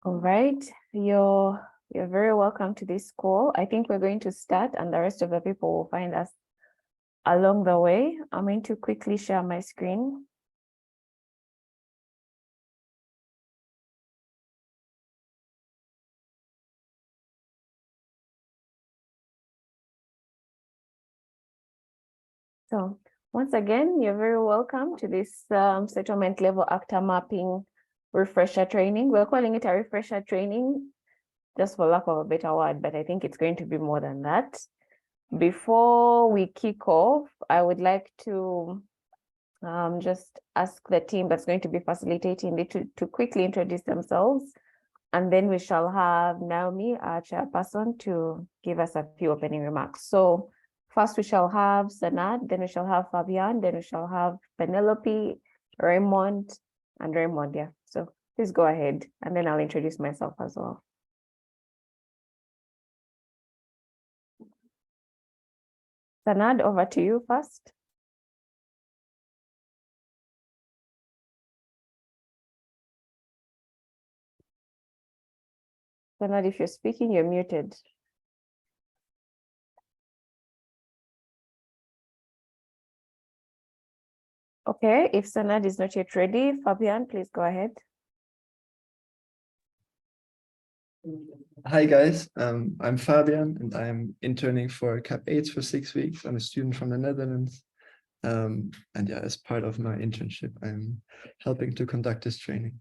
All right, you're very welcome to this call. I think we're going to start and the rest of the people will find us along the way. I'm going to quickly share my screen. So once again, you're very welcome to this settlement level actor mapping refresher training. We're calling it a refresher training just for lack of a better word, but I think it's going to be more than that. Before we kick off, I would like to just ask the team that's going to be facilitating it to quickly introduce themselves. And then we shall have Naomi, our chairperson, to give us a few opening remarks. So first we shall have Sanad, then we shall have Fabian, then we shall have Penelope, Raymond, and Raymond. Yeah, so please go ahead. And then I'll introduce myself as well. Sanad, over to you first. Sanad, if you're speaking, you're muted. Okay, if Sanad is not yet ready, Fabian, please go ahead. Hi guys, I'm Fabian and I'm interning for CAPAIDS for 6 weeks. I'm a student from the Netherlands. And yeah, as part of my internship, I'm helping to conduct this training.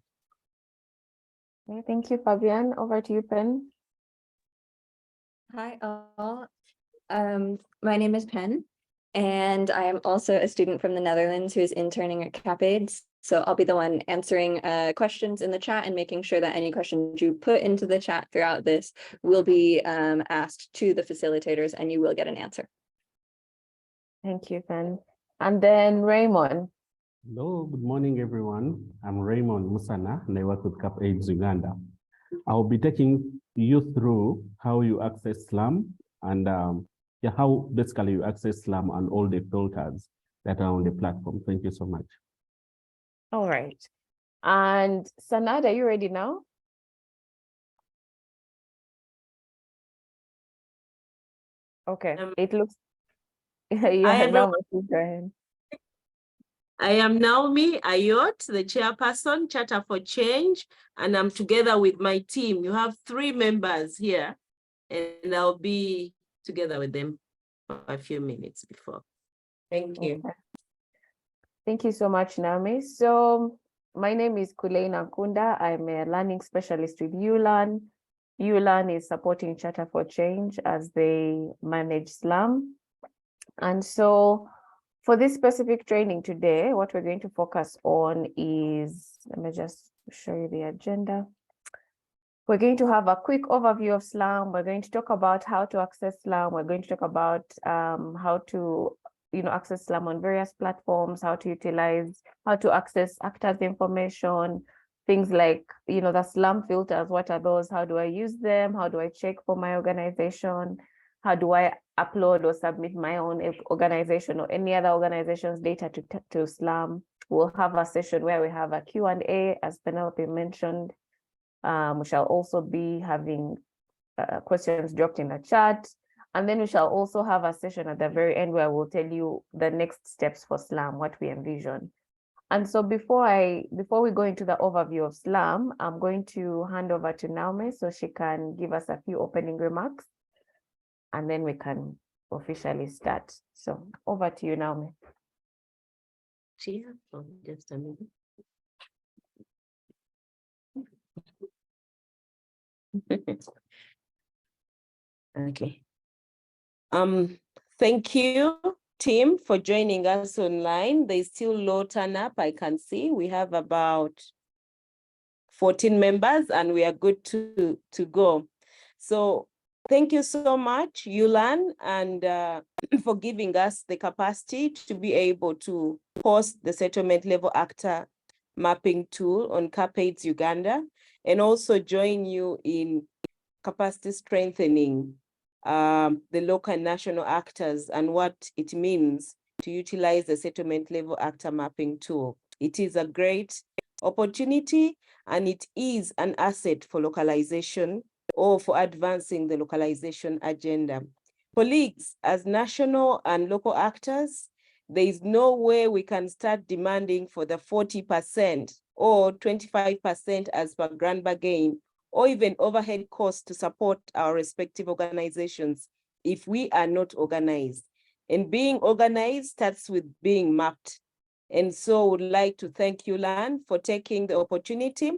Okay, thank you, Fabian. Over to you, Pen. Hi all, my name is Pen, and I am also a student from the Netherlands who is interning at CAPAIDS. So I'll be the one answering questions in the chat and making sure that any questions you put into the chat throughout this will be asked to the facilitators and you will get an answer. Thank you, Pen. And then Raymond. Hello, good morning, everyone. I'm Raymond Musana, and I work with CAPAIDS Uganda. I'll be taking you through how you access SLAM and how basically you access SLAM and all the filters that are on the platform. Thank you so much. All right. And Sanad, are you ready now? Okay, it looks, yeah, now go ahead. I am Naomi Ayot, the chairperson, Charter for Change, and I'm together with my team. You have 3 members here, and I'll be together with them for a few minutes before. Thank you. Okay. Thank you so much, Naomi. So my name is Kuleina Kunda. I'm a learning specialist with ULearn. ULearn is supporting Charter for Change as they manage SLAM. And so for this specific training today, what we're going to focus on is, let me just show you the agenda. We're going to have a quick overview of SLAM. We're going to talk about how to access SLAM. We're going to talk about how to access SLAM on various platforms, how to utilize, how to access actors' information, things like, the SLAM filters. What are those? How do I use them? How do I check for my organization? How do I upload or submit my own organization or any other organization's data to SLAM? We'll have a session where we have a Q&A, as Penelope mentioned. We shall also be having questions dropped in the chat. And then we shall also have a session at the very end where we'll tell you the next steps for SLAM, what we envision. And so before we go into the overview of SLAM, I'm going to hand over to Naomi so she can give us a few opening remarks, and then we can officially start. So over to you, Naomi. Just a minute. Okay. Thank you, team, for joining us online. There's still low turn up, I can see. We have about 14 members and we are good to go. So thank you so much, ULearn, and for giving us the capacity to be able to host the settlement level actor mapping tool on CAPAIDS Uganda, and also join you in capacity strengthening the local and national actors and what it means to utilize the settlement level actor mapping tool. It is a great opportunity, and it is an asset for localization or for advancing the localization agenda. Colleagues, as national and local actors, there is no way we can start demanding for the 40% or 25% as per grand bargain, or even overhead costs to support our respective organizations if we are not organized. And being organized starts with being mapped. And so would like to thank you, Lan, for taking the opportunity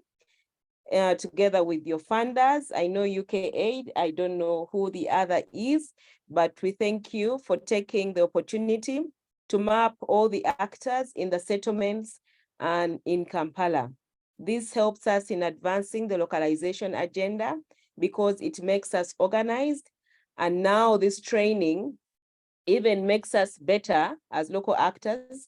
together with your funders. I know UKAID, I don't know who the other is, but we thank you for taking the opportunity to map all the actors in the settlements and in Kampala. This helps us in advancing the localization agenda because it makes us organized. And now this training even makes us better as local actors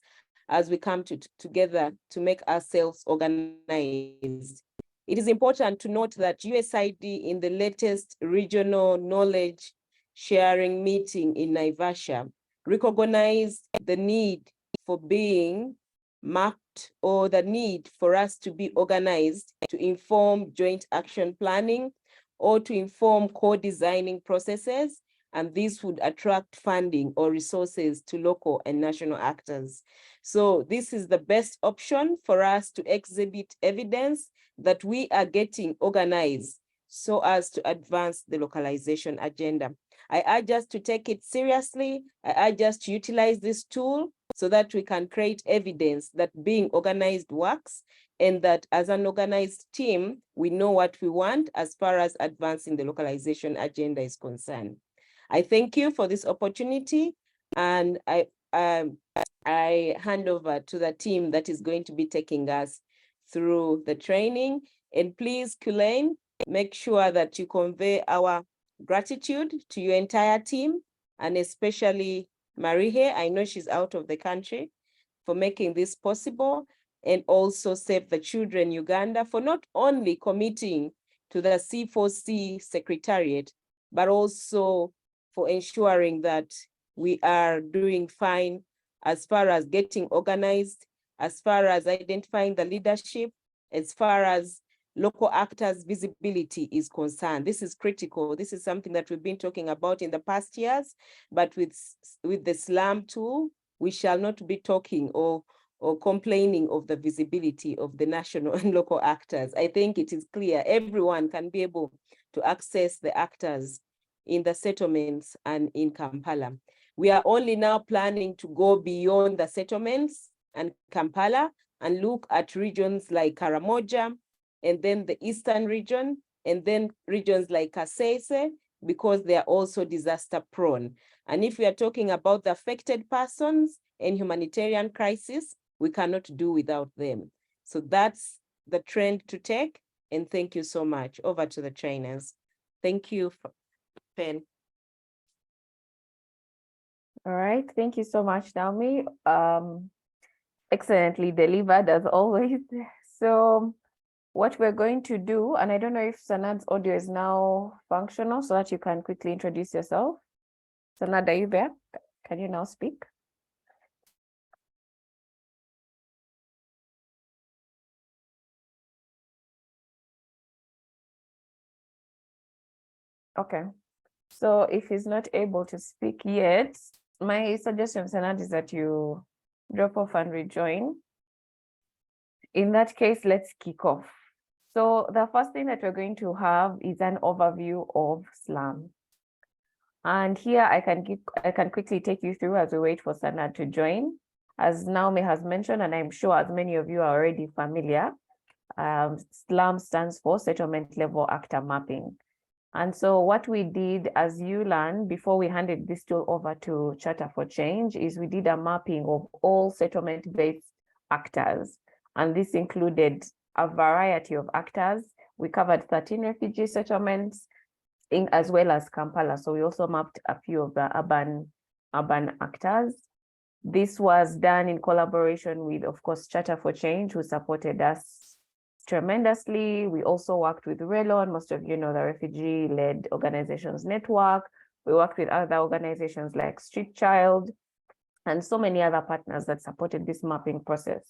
as we come together to make ourselves organized. It is important to note that USAID in the latest regional knowledge sharing meeting in Naivasha recognized the need for being mapped, or the need for us to be organized to inform joint action planning or to inform co-designing processes, and this would attract funding or resources to local and national actors. So this is the best option for us to exhibit evidence that we are getting organized so as to advance the localization agenda. I urge us to take it seriously. I urge us to utilize this tool so that we can create evidence that being organized works, and that as an organized team, we know what we want as far as advancing the localization agenda is concerned. I thank you for this opportunity, and I hand over to the team that is going to be taking us through the training. And please, Kulain, make sure that you convey our gratitude to your entire team, and especially Marihe, I know she's out of the country, for making this possible, and also Save the Children Uganda for not only committing to the C4C Secretariat, but also for ensuring that we are doing fine as far as getting organized, as far as identifying the leadership, as far as local actors' visibility is concerned. This is critical. This is something that we've been talking about in the past years, but with the SLAM tool, we shall not be talking or complaining of the visibility of the national and local actors. I think it is clear everyone can be able to access the actors in the settlements and in Kampala. We are only now planning to go beyond the settlements and Kampala and look at regions like Karamoja, and then the eastern region, and then regions like Kasese, because they are also disaster prone. And if we are talking about the affected persons and humanitarian crisis, we cannot do without them. So that's the trend to take, and thank you so much. Over to the trainers. Thank you, Pen. All right, thank you so much, Naomi. Excellently delivered as always. So what we're going to do, and I don't know if Sanad's audio is now functional so that you can quickly introduce yourself. Sanad, are you there? Can you now speak? Okay, so if he's not able to speak yet, my suggestion, Sanad, is that you drop off and rejoin. In that case, let's kick off. So the first thing that we're going to have is an overview of SLAM. And here I can quickly take you through as we wait for Sanad to join. As Naomi has mentioned, and I'm sure as many of you are already familiar, SLAM stands for Settlement Level Actor Mapping. And so what we did as ULAN, before we handed this tool over to Charter for Change, is we did a mapping of all settlement-based actors. And this included a variety of actors. We covered 13 refugee settlements, as well as Kampala. So we also mapped a few of the urban actors. This was done in collaboration with, of course, Charter for Change, who supported us tremendously. We also worked with RELO, and most of you know the Refugee-Led Organizations Network. We worked with other organizations like Street Child and so many other partners that supported this mapping process.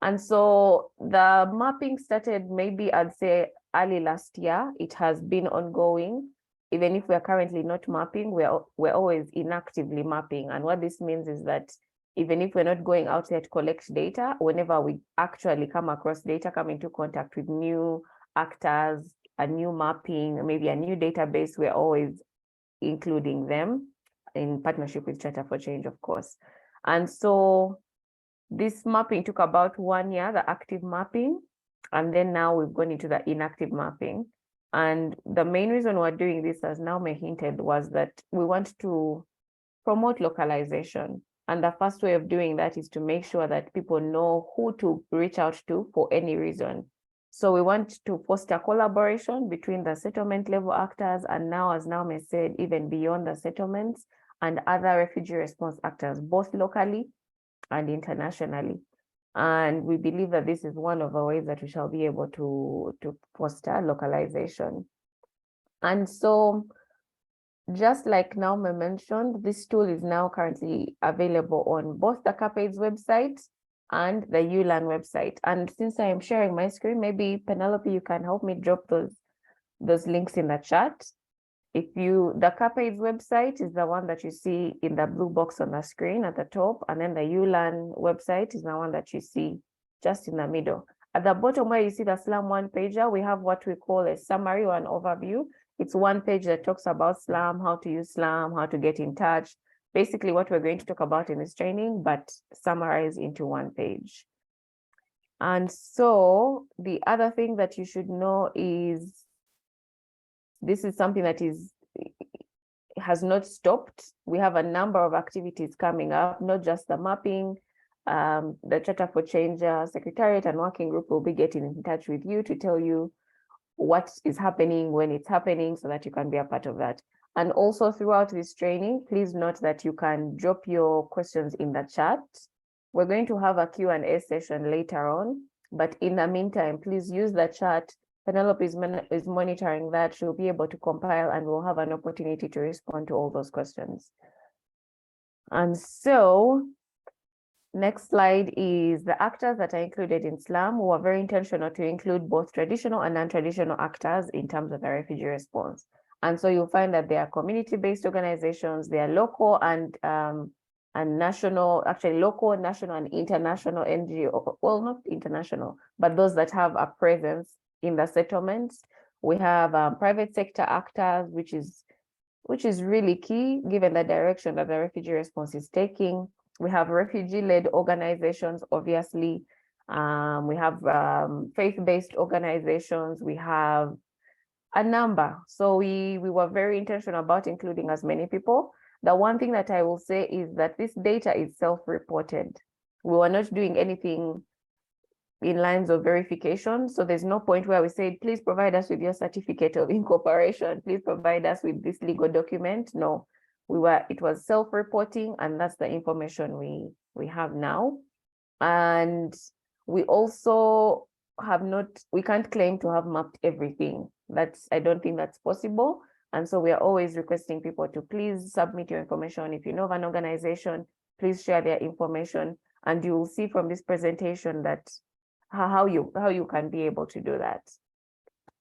And so the mapping started maybe I'd say early last year. It has been ongoing. Even if we're currently not mapping, we're always inactively mapping. And what this means is that even if we're not going out there to collect data, whenever we actually come across data, come into contact with new actors, a new mapping, maybe a new database, we're always including them in partnership with Charter for Change, of course. And so this mapping took about 1 year, the active mapping, and then now we've gone into the inactive mapping. And the main reason we're doing this, as Naomi hinted, was that we want to promote localization. And the first way of doing that is to make sure that people know who to reach out to for any reason. So we want to foster collaboration between the settlement level actors, and now, as Naomi said, even beyond the settlements and other refugee response actors, both locally and internationally. And we believe that this is one of the ways that we shall be able to foster localization. And so, just like Naomi mentioned, this tool is now currently available on both the CAPAIDS website and the ULAN website. And since I am sharing my screen, maybe Penelope, you can help me drop those links in the chat. The CAPAIDS website is the one that you see in the blue box on the screen at the top, and then the ULAN website is the one that you see just in the middle. At the bottom where you see the SLAM one pager, we have what we call a summary or an overview. It's one page that talks about SLAM, how to use SLAM, how to get in touch, basically what we're going to talk about in this training, but summarized into one page. And so the other thing that you should know is this is something that has not stopped. We have a number of activities coming up, not just the mapping. The Charter for Change Secretariat and Working Group will be getting in touch with you to tell you what is happening, when it's happening, so that you can be a part of that. And also throughout this training, please note that you can drop your questions in the chat. We're going to have a Q&A session later on, but in the meantime, please use the chat. Penelope is monitoring that. She'll be able to compile and we'll have an opportunity to respond to all those questions. And so, next slide is the actors that are included in SLAM. We are very intentional to include both traditional and non-traditional actors in terms of the refugee response. And so you'll find that there are community-based organizations, there are local and national, actually local, national, and international NGO, well, not international, but those that have a presence in the settlements. We have private sector actors, which is really key given the direction that the refugee response is taking. We have refugee-led organizations, obviously. We have faith-based organizations. We have a number. So we were very intentional about including as many people. The one thing that I will say is that this data is self-reported. We were not doing anything in lines of verification. So there's no point where we say, please provide us with your certificate of incorporation. Please provide us with this legal document. No, it was self-reporting, and that's the information we have now. And we also we can't claim to have mapped everything. I don't think that's possible. And so we are always requesting people to please submit your information. If you know of an organization, please share their information. And you will see from this presentation that how you can be able to do that.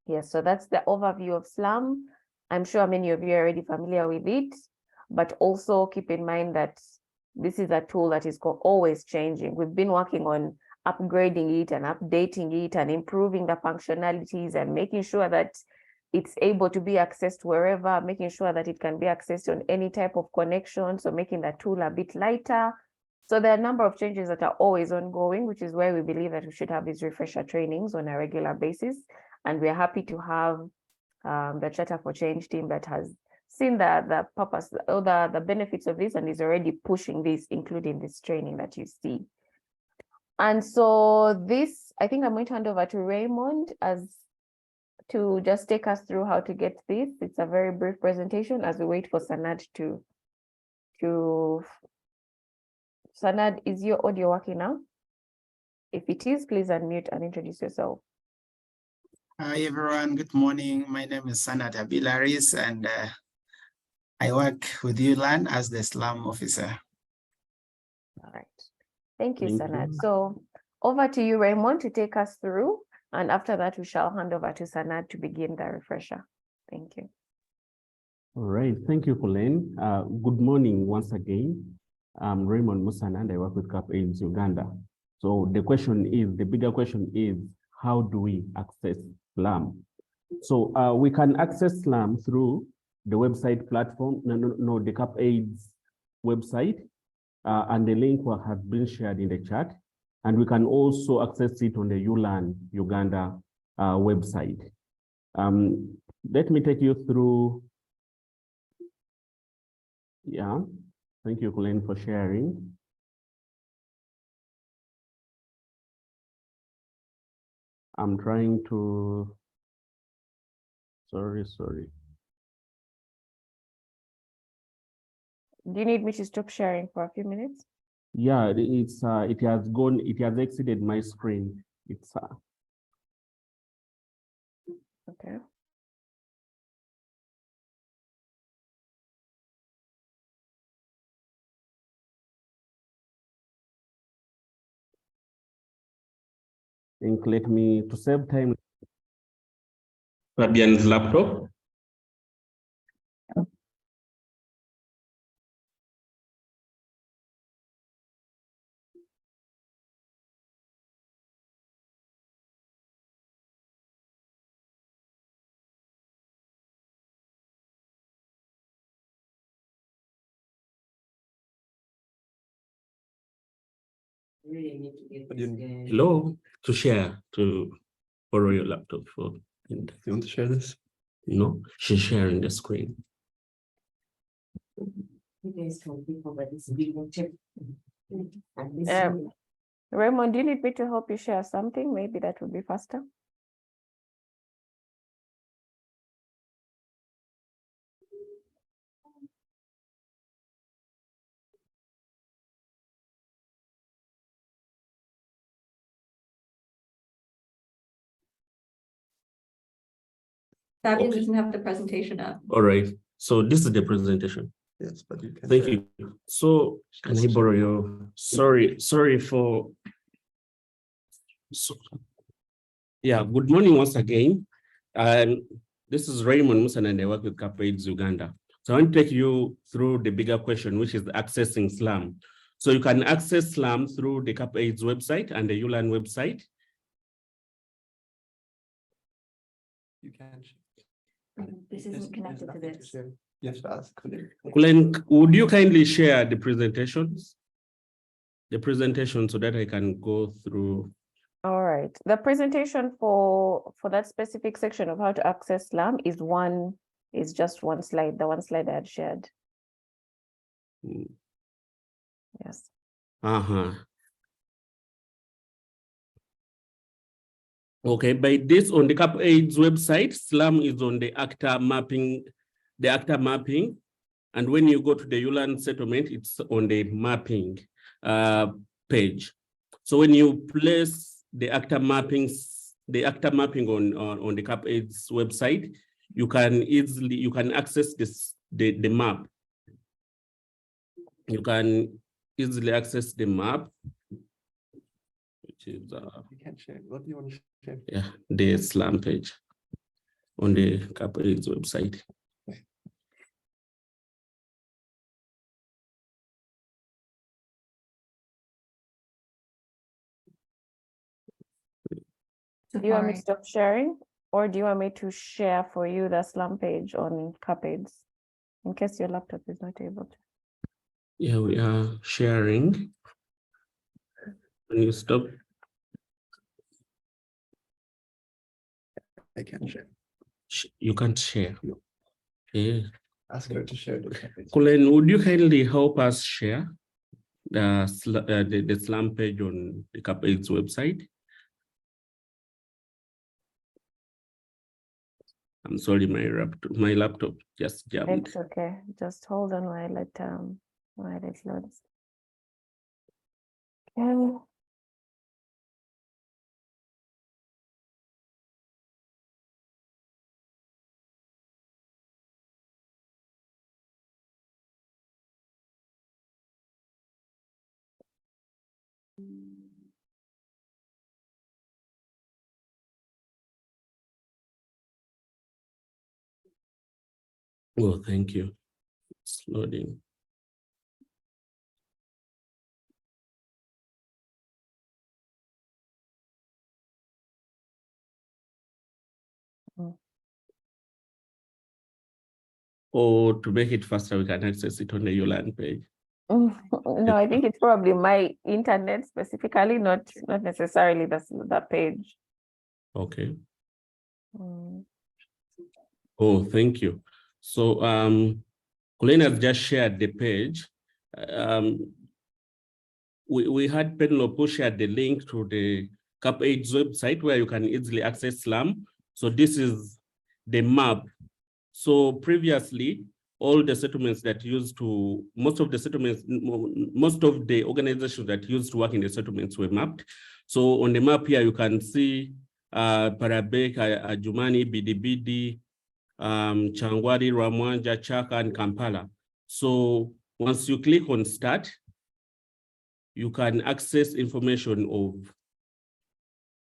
Yes, so that's the overview of SLAM. I'm sure many of you are already familiar with it, but also keep in mind that this is a tool that is always changing. We've been working on upgrading it and updating it and improving the functionalities and making sure that it's able to be accessed wherever, making sure that it can be accessed on any type of connection, so making the tool a bit lighter. So there are a number of changes that are always ongoing, which is why we believe that we should have these refresher trainings on a regular basis. And we're happy to have the Charter for Change team that has seen the purpose or the benefits of this and is already pushing this, including this training that you see. And so this, I think I'm going to hand over to Raymond to just take us through how to get this. It's a very brief presentation as we wait for Sanad to Sanad, is your audio working now? If it is, please unmute and introduce yourself. Hi everyone, good morning. My name is Sanad Abilaris and I work with ULAN as the SLAM officer. All right. Thank you, Sanad. So Over to you, Raymond, to take us through. And after that, we shall hand over to Sanad to begin the refresher. Thank you. All right, thank you, Colleen. Good morning once again. I'm Raymond Musana and I work with CAPAIDS Uganda. So the bigger question is, how do we access SLAM? So we can access SLAM through the website platform, the CAPAIDS website, and the link has been shared in the chat. And we can also access it on the ULAN Uganda website. Let me take you through. Yeah, thank you, Colleen, for sharing. I'm trying to, sorry. Do you need me to stop sharing for a few minutes? Yeah, it has exited my screen. It's Okay. let me, to save time, Fabian's laptop. Hello, to share, to borrow your laptop for. Do you want to share this? No, she's sharing the screen. Raymond, do you need me to help you share something? Maybe that would be faster. Fabian doesn't have the presentation up. All right, so this is the presentation. Yes, but you can. Thank share. you. So can I borrow your, sorry for, yeah, good morning once again. This is Raymond Musana and I work with CAPAIDS Uganda. So I want to take you through the bigger question, which is accessing SLAM. So you can access SLAM through the CAPAIDS website and the ULAN website. You can. This isn't connected to this. Yes, ask. Colleen, would you kindly share the presentations? The presentation so that I can go through. All right. The presentation for that specific section of how to access SLAM is just one slide, the one slide I had shared. Yes. Okay, by this on the CAPAIDS website, SLAM is on the actor mapping, and when you go to the ULAN settlement, it's on the mapping page. So when you place the actor mapping on the CAPAIDS website, you can access the map. You can easily access the map, which is you can share. What do you want to share? Yeah, the SLAM page on the CAPAIDS website. Do you want me to stop sharing, or do you want me to share for you the SLAM page on CAPAIDS in case your laptop is not able to? Yeah, we are sharing. When you stop. I can share. You can't share. Okay. Ask her to share the. Colleen, would you kindly help us share the SLAM page on the CAPAIDS website? I'm sorry, my laptop just jammed. It's okay. Just hold on while it loads. Okay. Oh, thank you. It's loading. Or to make it faster, we can access it on the ULAN page. No, I think it's probably my internet specifically, not necessarily that page. Okay. Mm. Oh, thank you. So Colleen has just shared the page. We had Penelope share the link to the CAPAIDS website where you can easily access SLAM. So this is the map. So previously, all the settlements that used to, most of the organizations that used to work in the settlements were mapped. So on the map here, you can see Parabeka, Ajumani, Bidibidi, Changwari, Ramwanja, Chaka, and Kampala. So once you click on start, you can access information of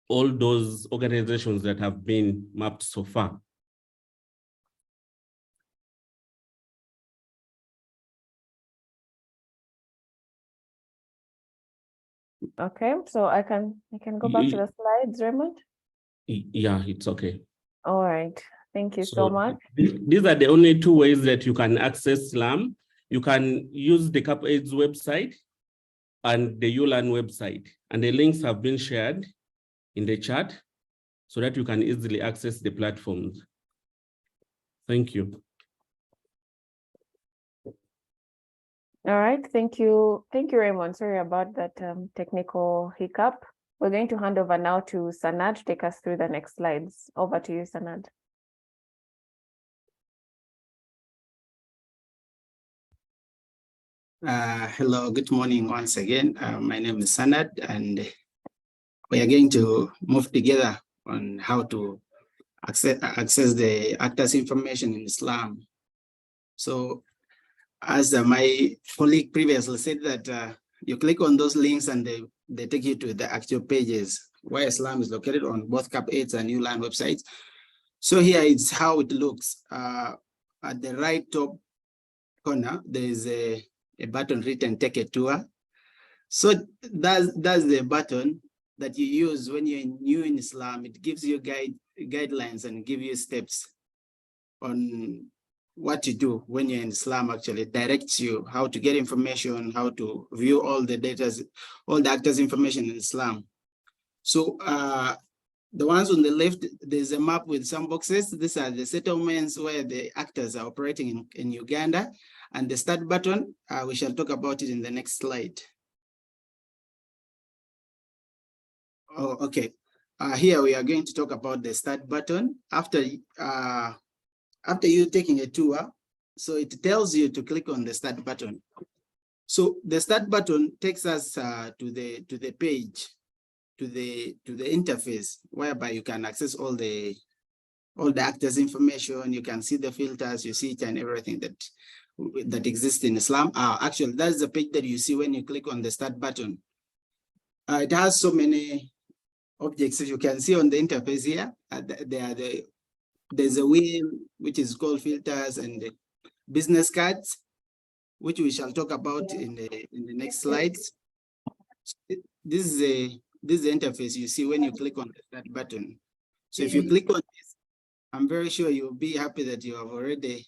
all those organizations that have been mapped so far. Okay, so I can go back to the slides, Raymond. Yeah, it's okay. All right, thank you so much. These are the only two ways that you can access SLAM. You can use the CAPAIDS website and the ULAN website, and the links have been shared in the chat so that you can easily access the platforms. Thank you. All right, thank you, Raymond. Sorry about that technical hiccup. We're going to hand over now to Sanad to take us through the next slides. Over to you, Sanad. Hello, good morning once again. My name is Sanad, and we are going to move together on how to access the actors' information in SLAM. So, as my colleague previously said, that you click on those links and they take you to the actual pages where SLAM is located on both CAPAIDS and ULAN websites. So here is how it looks. At the right top corner, there is a button written "Take a Tour." So that's the button that you use when you're new in SLAM. It gives you guidelines and give you steps on what to do when you're in SLAM. Actually, it directs you how to get information, how to view all the data, all the actors' information in SLAM. So the ones on the left, there's a map with some boxes. These are the settlements where the actors are operating in Uganda. And the start button, we shall talk about it in the next slide. Oh, okay. Here we are going to talk about the start button. After you taking a tour, so it tells you to click on the start button. So the start button takes us to the page, to the interface, whereby you can access all the actors' information. You can see the filters, you see it and everything that exists in SLAM. Actually, that's the page that you see when you click on the start button. It has so many objects. As you can see on the interface here, there's a wheel which is called filters, and the business cards, which we shall talk about in the next slides. This is the interface you see when you click on that button. So if you click on this, I'm very sure you'll be happy that you have already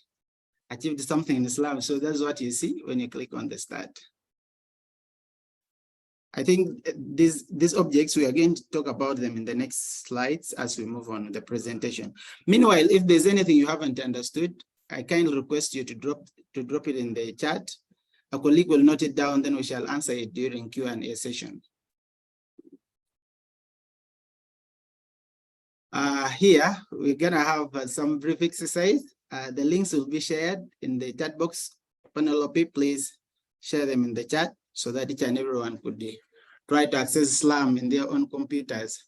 achieved something in SLAM. So that's what you see when you click on the start. I think these objects, we are going to talk about them in the next slides as we move on with the presentation. Meanwhile, if there's anything you haven't understood, I kindly request you to drop it in the chat. A colleague will note it down, then we shall answer it during Q&A session. Here, we're gonna have some brief exercise. The links will be shared in the chat box. Penelope, please share them in the chat so that each and everyone could try to access SLAM in their own computers.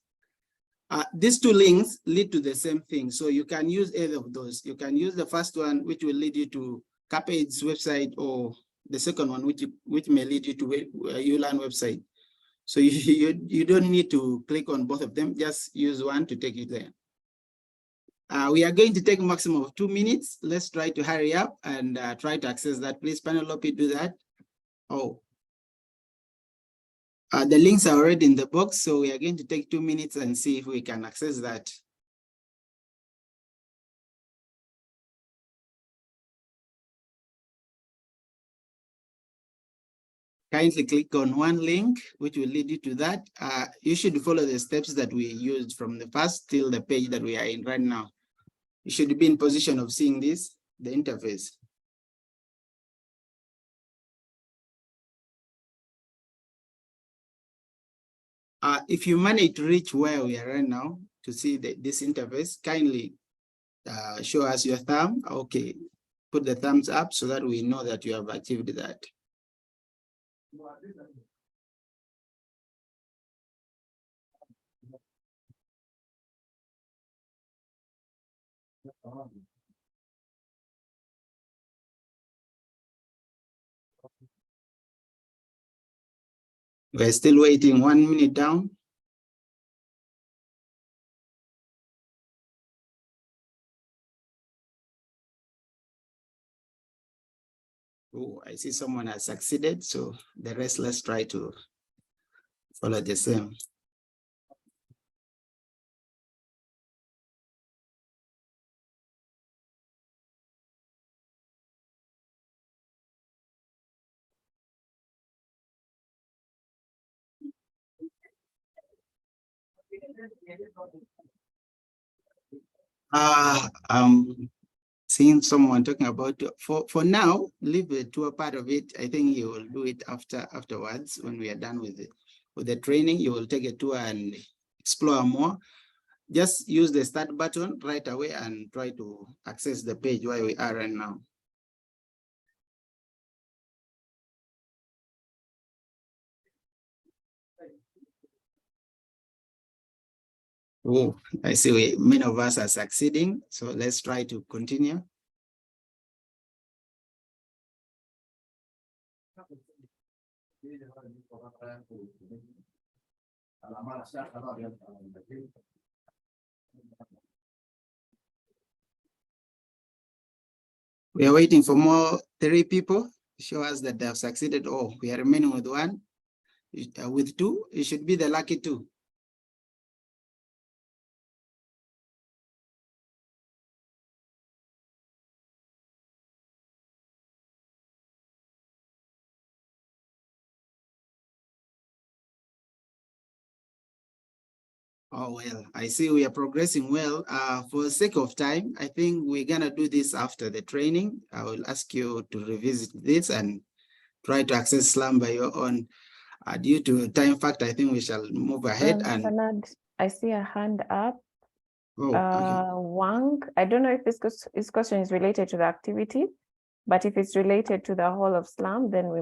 These two links lead to the same thing. So you can use either of those. You can use the first one, which will lead you to CAPAIDS website, or the second one, which may lead you to a ULAN website. So you don't need to click on both of them, just use one to take you there. We are going to take a maximum of 2 minutes. Let's try to hurry up and try to access that. Please, Penelope, do that. Oh, the links are already in the box, so we are going to take 2 minutes and see if we can access that. Kindly click on one link, which will lead you to that. You should follow the steps that we used from the first till the page that we are in right now. You should be in position of seeing this, the interface. If you manage to reach where we are right now to see this interface, kindly show us your thumb. Okay, put the thumbs up so that we know that you have achieved that. We're still waiting, 1 minute down. Oh, I see someone has succeeded. So the rest, let's try to follow the same. Seeing someone talking about for now, leave the tour part of it. I think you will do it afterwards when we are done with the training. You will take a tour and explore more. Just use the start button right away and try to access the page where we are right now. Oh, I see many of us are succeeding. So let's try to continue. We are waiting for more 3 people to show us that they have succeeded. Oh, we are remaining with 1. With 2, it should be the lucky 2. Oh, well, I see we are progressing well. For the sake of time, I think we're gonna do this after the training. I will ask you to revisit this and try to access Slam by your own. Due to time factor, I think we shall move ahead. And Sanad, I see a hand up. oh, okay. Wang, I don't know if this question is related to the activity, but if it's related to the whole of Slam, then we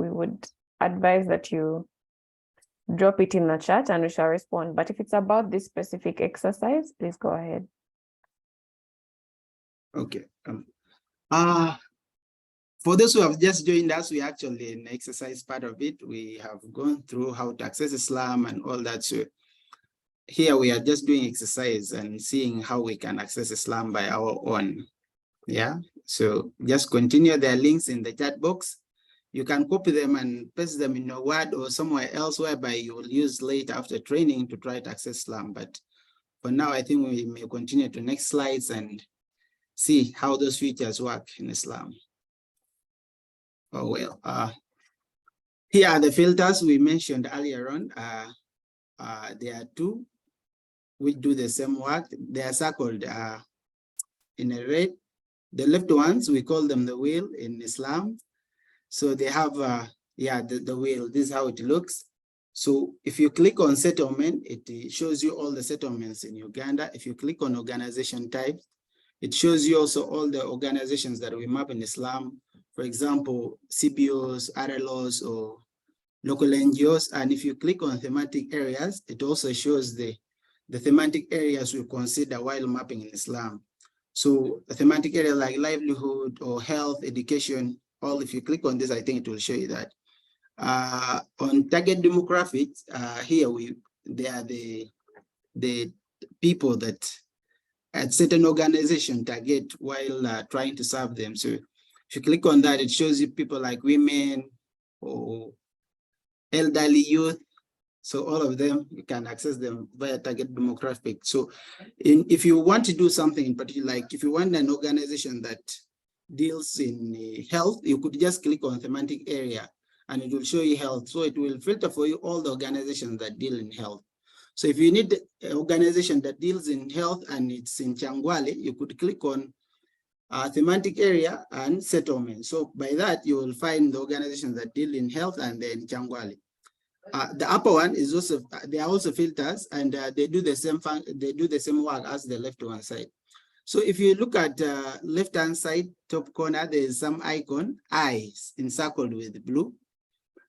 would advise that you drop it in the chat and we shall respond. But if it's about this specific exercise, please go ahead. Okay. For those who have just joined us, we actually in the exercise part of it, we have gone through how to access Islam and all that. So here we are just doing exercise and seeing how we can access Islam by our own. Yeah. So just continue. There are links in the chat box. You can copy them and paste them in a Word or somewhere else whereby you will use later after training to try to access Islam. But for now, I think we may continue to next slides and see how those features work in Islam. Oh, well, here are the filters we mentioned earlier on. There are 2 which do the same work. They are circled in a red. The left ones, we call them the wheel in Islam. So they have, the wheel. This is how it looks. So if you click on settlement, it shows you all the settlements in Uganda. If you click on organization type, it shows you also all the organizations that we map in Islam. For example, CBOs, RLOs, or local NGOs. And if you click on thematic areas, it also shows the thematic areas we consider while mapping in Islam. So a thematic area like livelihood or health, education, all if you click on this, I think it will show you that. On target demographics, here they are the people that a certain organization target while trying to serve them. So if you click on that, it shows you people like women or elderly youth. So all of them, you can access them via target demographic. So if you want to do something in particular, like if you want an organization that deals in health, you could just click on thematic area and it will show you health. So it will filter for you all the organizations that deal in health. So if you need an organization that deals in health and it's in Changwale, you could click on thematic area and settlement. So by that, you will find the organizations that deal in health and then Changwale. The upper one is also, they are also filters and they do the same work as the left one side. So if you look at left-hand side, top corner, there is some icon, eyes encircled with blue.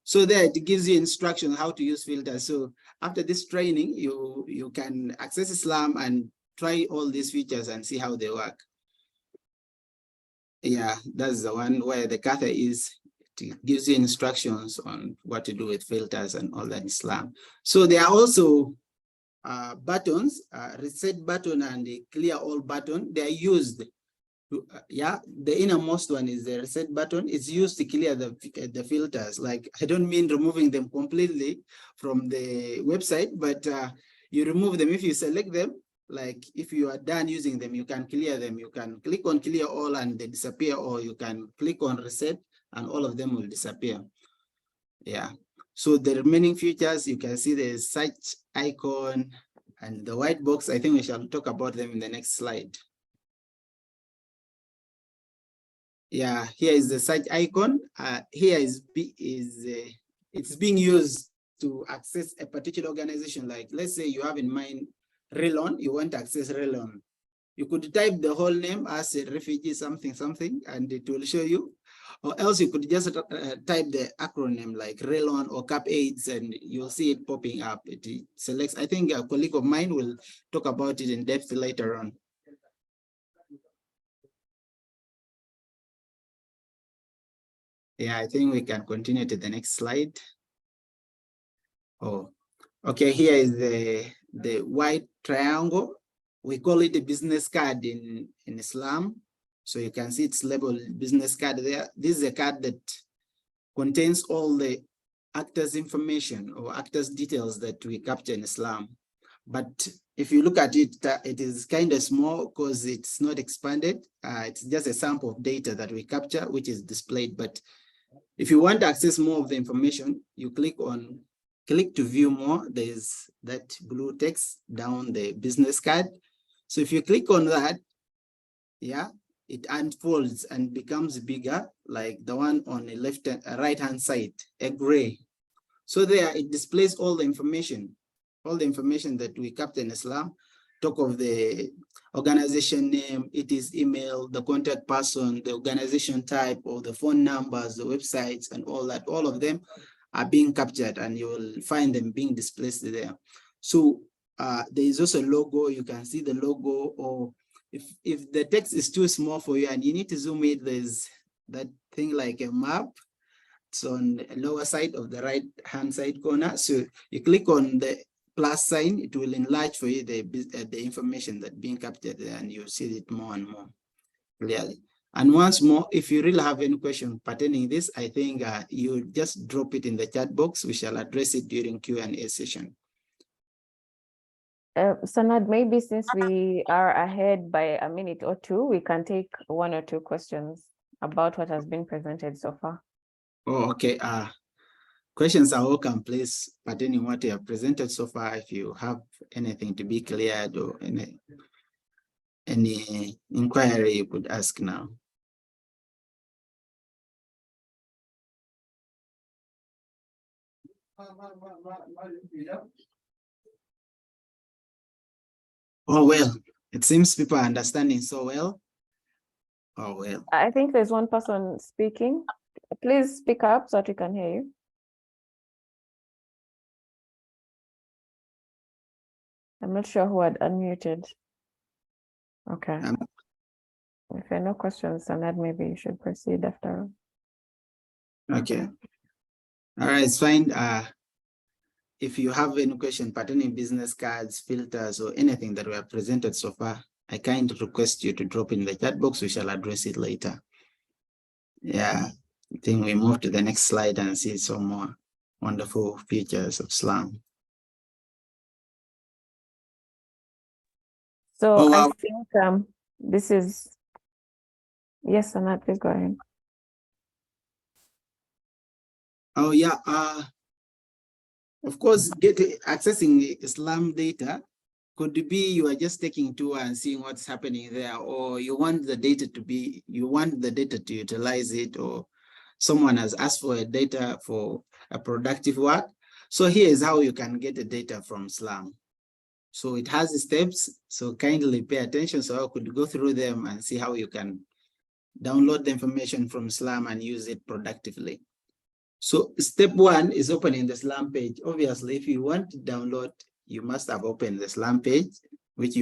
So there it gives you instructions how to use filters. So after this training, you can access Islam and try all these features and see how they work. Yeah, that's the one where the kata is. It gives you instructions on what to do with filters and all that in Islam. So there are also buttons, reset button and the clear all button. They are used to, the innermost one is the reset button. It's used to clear the filters. Like, I don't mean removing them completely from the website, but you remove them if you select them. Like if you are done using them, you can clear them. You can click on clear all and they disappear, or you can click on reset and all of them will disappear. Yeah. So the remaining features, you can see the search icon and the white box. I think we shall talk about them in the next slide. Yeah, here is the search icon. Here it's being used to access a particular organization. Like, let's say you have in mind Relon, you want to access Relon. You could type the whole name as a refugee something, and it will show you. Or else you could just type the acronym like Relon or CAPAIDS and you'll see it popping up. It selects, I think a colleague of mine will talk about it in depth later on. Yeah, I think we can continue to the next slide. Oh, okay, here is the white triangle. We call it a business card in Islam. So you can see it's labeled business card there. This is a card that contains all the actors' information or actors' details that we capture in Islam. But if you look at it, it is kind of small because it's not expanded. It's just a sample of data that we capture, which is displayed. But if you want to access more of the information, you click to view more. There's that blue text down the business card. So if you click on that, yeah, it unfolds and becomes bigger, like the one on the right-hand side, a gray. So there it displays all the information that we capture in Islam. Talk of the organization name, it is email, the contact person, the organization type, or the phone numbers, the websites, and all that. All of them are being captured, and you will find them being displayed there. So there is also a logo. You can see the logo, or if the text is too small for you and you need to zoom it, there's that thing like a map. It's on the lower side of the right-hand side corner. So you click on the plus sign, it will enlarge for you the information that's being captured there, and you'll see it more and more clearly. And once more, if you really have any question pertaining this, I think you just drop it in the chat box. We shall address it during Q&A session. Sanad, maybe since we are ahead by a minute or two, we can take one or two questions about what has been presented so far. Oh, okay. Questions are welcome, please, pertaining what you have presented so far. If you have anything to be cleared or any inquiry, you could ask now. Oh, well, it seems people are understanding so well. Oh, well. I think there's one person speaking. Please speak up so that we can hear you. I'm not sure who had unmuted. Okay. If there are no questions, Sanad, maybe you should proceed after. Okay. All right, it's fine. If you have any question pertaining business cards, filters, or anything that we have presented so far, I kindly request you to drop in the chat box. We shall address it later. Yeah, I think we move to the next slide and see some more wonderful features of SLAM. So Oh, I wow. think this is, yes, Anat, please go ahead. Oh, yeah. Of course, accessing SLAM data could be you are just taking tour and seeing what's happening there, or you want the data to utilize it, or someone has asked for a data for a productive work. So here is how you can get the data from SLAM. So it has steps, so kindly pay attention so I could go through them and see how you can download the information from SLAM and use it productively. So step one is opening the SLAM page. Obviously, if you want to download, you must have opened the SLAM page, which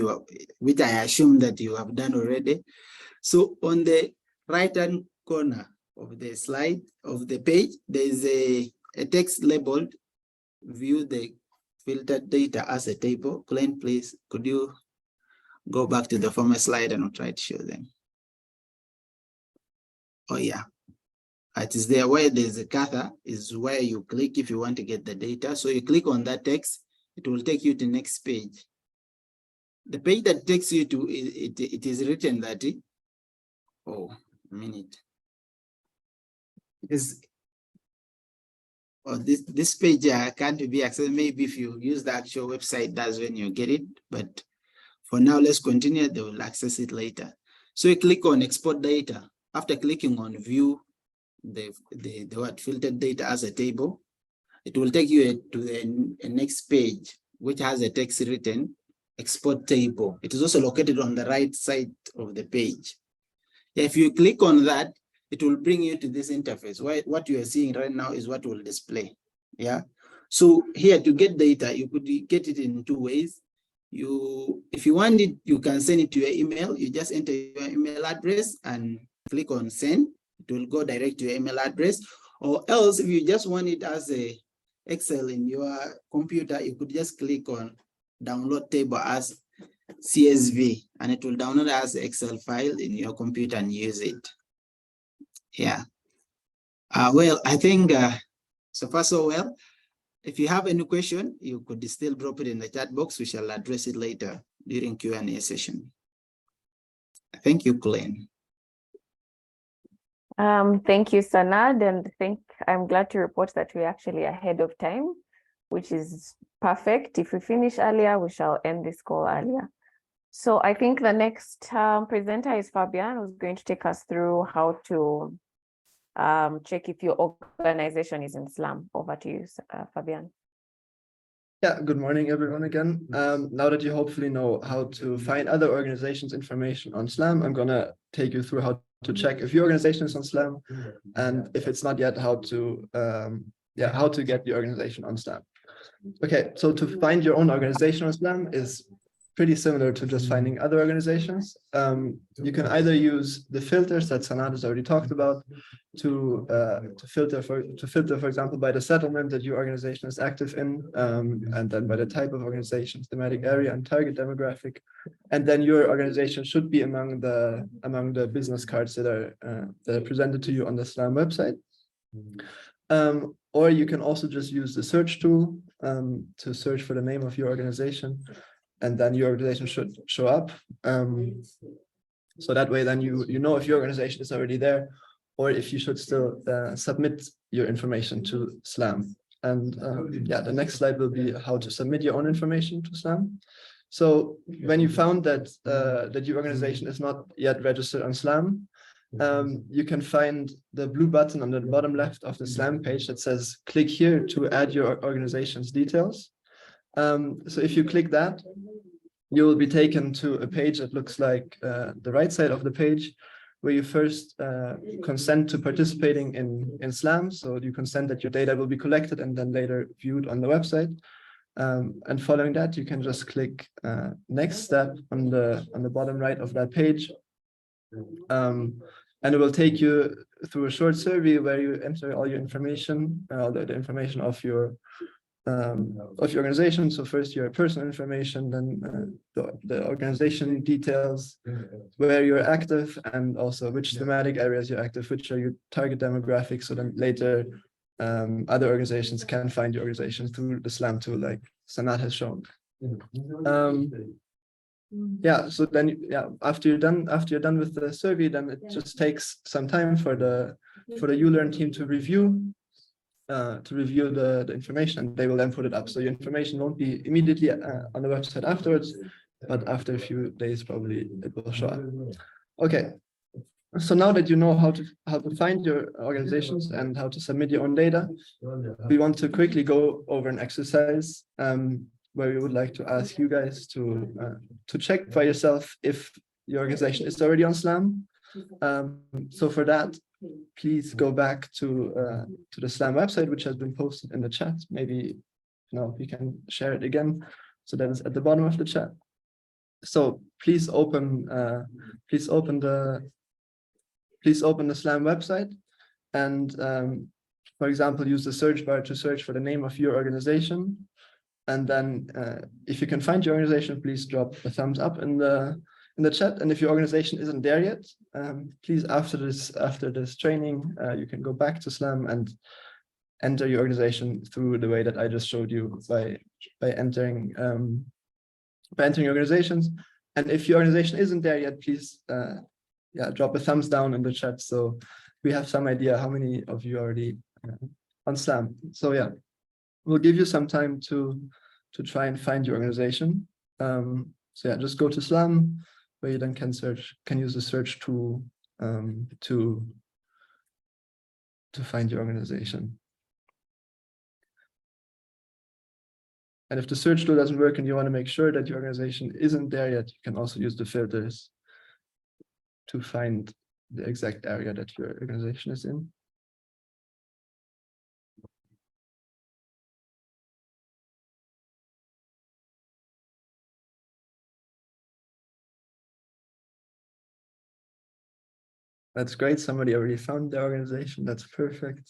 I assume that you have done already. So on the right-hand corner of the slide of the page, there is a text labeled "View the filtered data as a table." Glenn, please, could you go back to the former slide and I'll try to show them? Oh yeah. It is there where there's a cursor is where you click if you want to get the data. So you click on that text, it will take you to the next page. The page that takes you to, it is written that, this page can't be accessed. Maybe if you use the actual website, that's when you get it. But for now, let's continue. They will access it later. So you click on export data. After clicking on view the filtered data as a table, it will take you to the next page, which has a text written export table. It is also located on the right side of the page. If you click on that, it will bring you to this interface. What you are seeing right now is what will display. Yeah. So here to get data, you could get it in two ways. If you want it, you can send it to your email. You just enter your email address and click on send. It will go direct to your email address. Or else, if you just want it as a Excel in your computer, you could just click on download table as CSV, and it will download as an Excel file in your computer and use it. Yeah. Well, I think so far so well. If you have any question, you could still drop it in the chat box. We shall address it later during Q&A session. Thank you, Glenn. Thank you, Sanad, and I'm glad to report that we're actually ahead of time, which is perfect. If we finish earlier, we shall end this call earlier. So I think the next presenter is Fabian, who's going to take us through how to check if your organization is in SLAM. Over to you, Fabian. Yeah, good morning, everyone again. Now that you hopefully know how to find other organizations' information on SLAM, I'm gonna take you through how to check if your organization is on SLAM, and if it's not yet, how to get the organization on SLAM. Okay, so to find your own organization on SLAM is pretty similar to just finding other organizations. You can either use the filters that Sanad has already talked about to filter, for example, by the settlement that your organization is active in, and then by the type of organization, thematic area, and target demographic. And then your organization should be among the business cards that are presented to you on the SLAM website. Or you can also just use the search tool to search for the name of your organization, and then your organization should show up. So that way, then you know if your organization is already there, or if you should still submit your information to SLAM. And yeah, the next slide will be how to submit your own information to SLAM. So when you found that that your organization is not yet registered on SLAM, you can find the blue button on the bottom left of the SLAM page that says click here to add your organization's details. So if you click that, you will be taken to a page that looks like the right side of the page, where you first consent to participating in SLAM. So you consent that your data will be collected and then later viewed on the website. And following that, you can just click next step on the bottom right of that page. And it will take you through a short survey where you enter all your information, the information of your of your organization. So first your personal information, then the organization details, where you're active, and also which thematic areas you're active, which are your target demographics. So then later other organizations can find your organization through the SLAM tool, like Sanat has shown. Yeah, so then after you're done with the survey, then it just takes some time for the ULearn team to review the information, and they will then put it up. So your information won't be immediately on the website afterwards, but after a few days probably it will show up. Okay, so now that you know how to find your organizations and how to submit your own data, we want to quickly go over an exercise where we would like to ask you guys to check by yourself if your organization is already on SLAM. So for that, please go back to the SLAM website, which has been posted in the chat. Maybe we can share it again. So that is at the bottom of the chat. So please open the SLAM website, and for example, use the search bar to search for the name of your organization. And then if you can find your organization, please drop a thumbs up in the chat. And if your organization isn't there yet, please after this training, you can go back to SLAM and enter your organization through the way that I just showed you by entering organizations. And if your organization isn't there yet, please drop a thumbs down in the chat so we have some idea how many of you are already on SLAM. So yeah, we'll give you some time to try and find your organization. So yeah, just go to SLAM, where you then can use the search tool to find your organization. And if the search tool doesn't work and you want to make sure that your organization isn't there yet, you can also use the filters to find the exact area that your organization is in. That's great. Somebody already found the organization. That's perfect.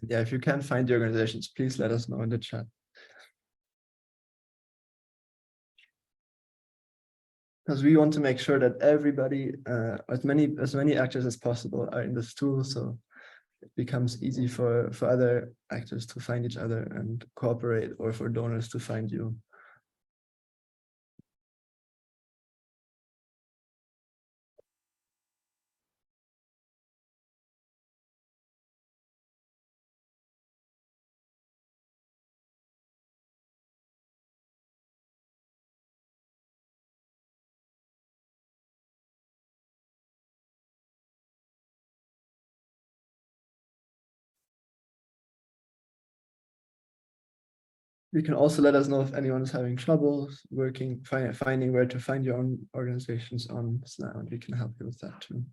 Yeah, if you can find the organizations, please let us know in the chat. Because we want to make sure that everybody, as many actors as possible are in this tool, so it becomes easy for other actors to find each other and cooperate, or for donors to find you. You can also let us know if anyone is having trouble finding where to find your own organizations on SLAM, and we can help you with that too.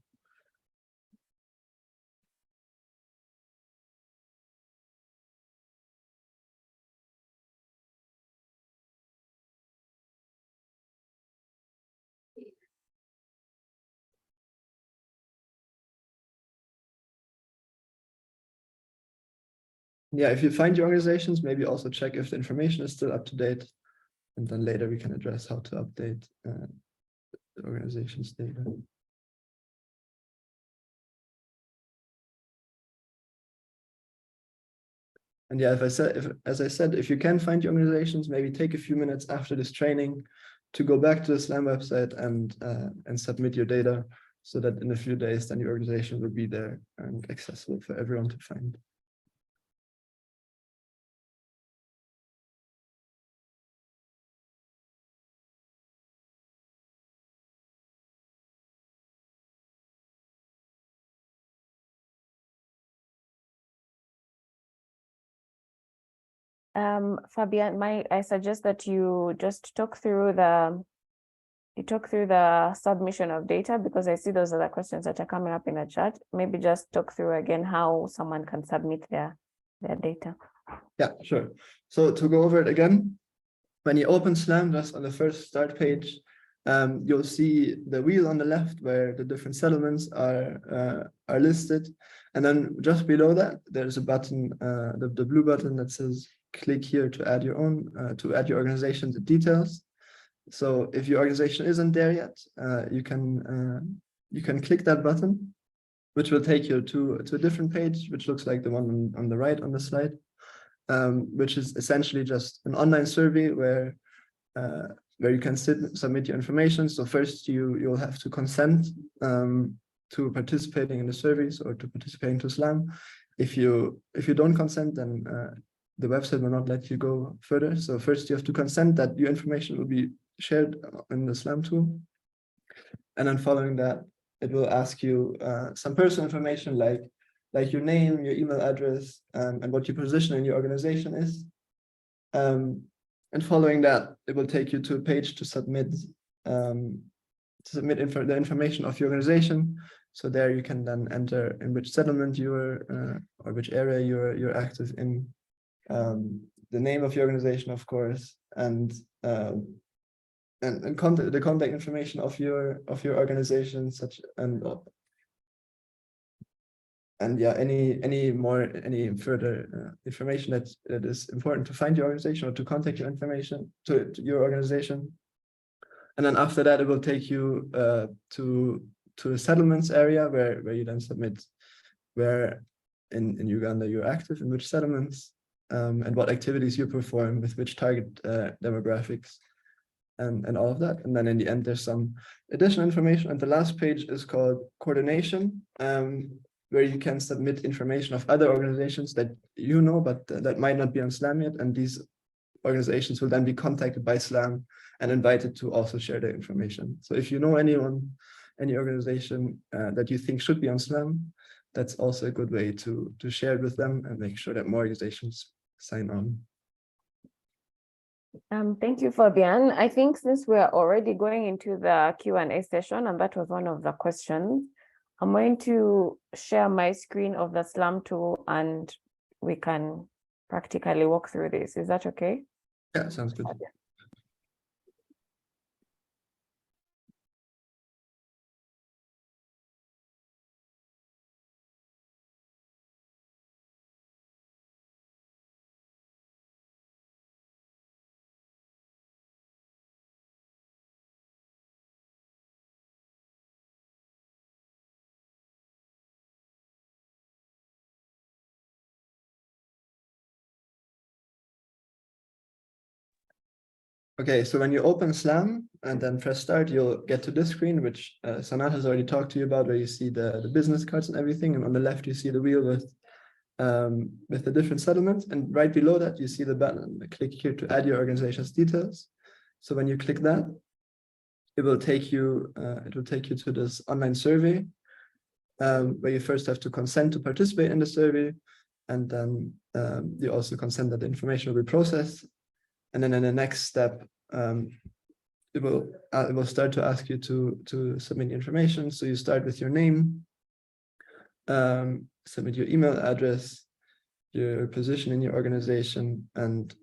Yeah, if you find your organizations, maybe also check if the information is still up to date, and then later we can address how to update the organization's data. And yeah, as I said, if you can find your organizations, maybe take a few minutes after this training to go back to the SLAM website and submit your data, so that in a few days, then your organization will be there and accessible for everyone to find. Fabian, I suggest that you just talk through the submission of data, because I see those are the questions that are coming up in the chat. Maybe just talk through again how someone can submit their data. Yeah, sure. So to go over it again, when you open SLAM, just on the first start page, you'll see the wheel on the left where the different settlements are listed. And then just below that, there's a button, the blue button that says click here to add your own, to add your organization's details. So if your organization isn't there yet, you can click that button, which will take you to a different page, which looks like the one on the right on the slide, which is essentially just an online survey where you can submit your information. So first you'll have to consent to participating in the surveys or to participating to SLAM. If you don't consent, then the website will not let you go further. So first you have to consent that your information will be shared in the SLAM tool. And then following that, it will ask you some personal information like your name, your email address, and what your position in your organization is. And following that, it will take you to a page to submit the information of your organization. So there you can then enter in which settlement you're or which area you're active in, the name of your organization, of course, and the contact information of your organization, and yeah, any further information that is important to find your organization or to contact your information to your organization. And then after that, it will take you to the settlements area where you then submit where in Uganda you're active, in which settlements, and what activities you perform with which target demographics, and all of that. And then in the end, there's some additional information. And the last page is called coordination, where you can submit information of other organizations that you know, but that might not be on SLAM yet. And these organizations will then be contacted by SLAM and invited to also share their information. So if you know any organization that you think should be on SLAM, that's also a good way to share it with them and make sure that more organizations sign on. Thank you, Fabian. I think since we're already going into the Q&A session, and that was one of the questions, I'm going to share my screen of the SLAM tool and we can practically walk through this. Is that okay? Yeah, sounds good. Okay, so when you open SLAM and then press start, you'll get to this screen, which Sanat has already talked to you about, where you see the business cards and everything. And on the left, you see the wheel with the different settlements. And right below that, you see the button, click here to add your organization's details. So when you click that, it will take you to this online survey, where you first have to consent to participate in the survey. And then you also consent that the information will be processed. And then in the next step, it will start to ask you to submit information. So you start with your name, submit your email address, your position in your organization, and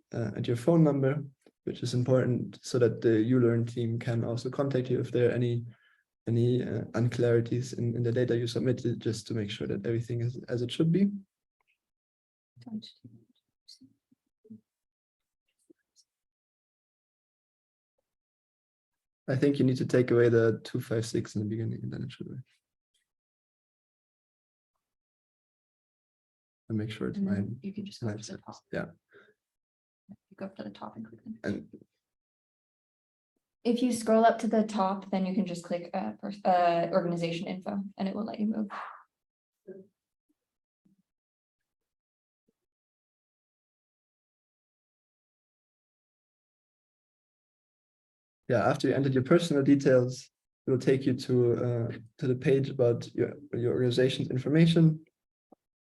your phone number, which is important so that the ULearn team can also contact you if there are any unclarities in the data you submitted, just to make sure that everything is as it should be. I think you need to take away the 256 in the beginning, and then it should work. And make sure it's mine. You can just go to the top. Yeah. You go up to the top and click them. And If you scroll up to the top, then you can just click organization info and it will let you move. yeah, after you entered your personal details, it will take you to the page about your organization's information,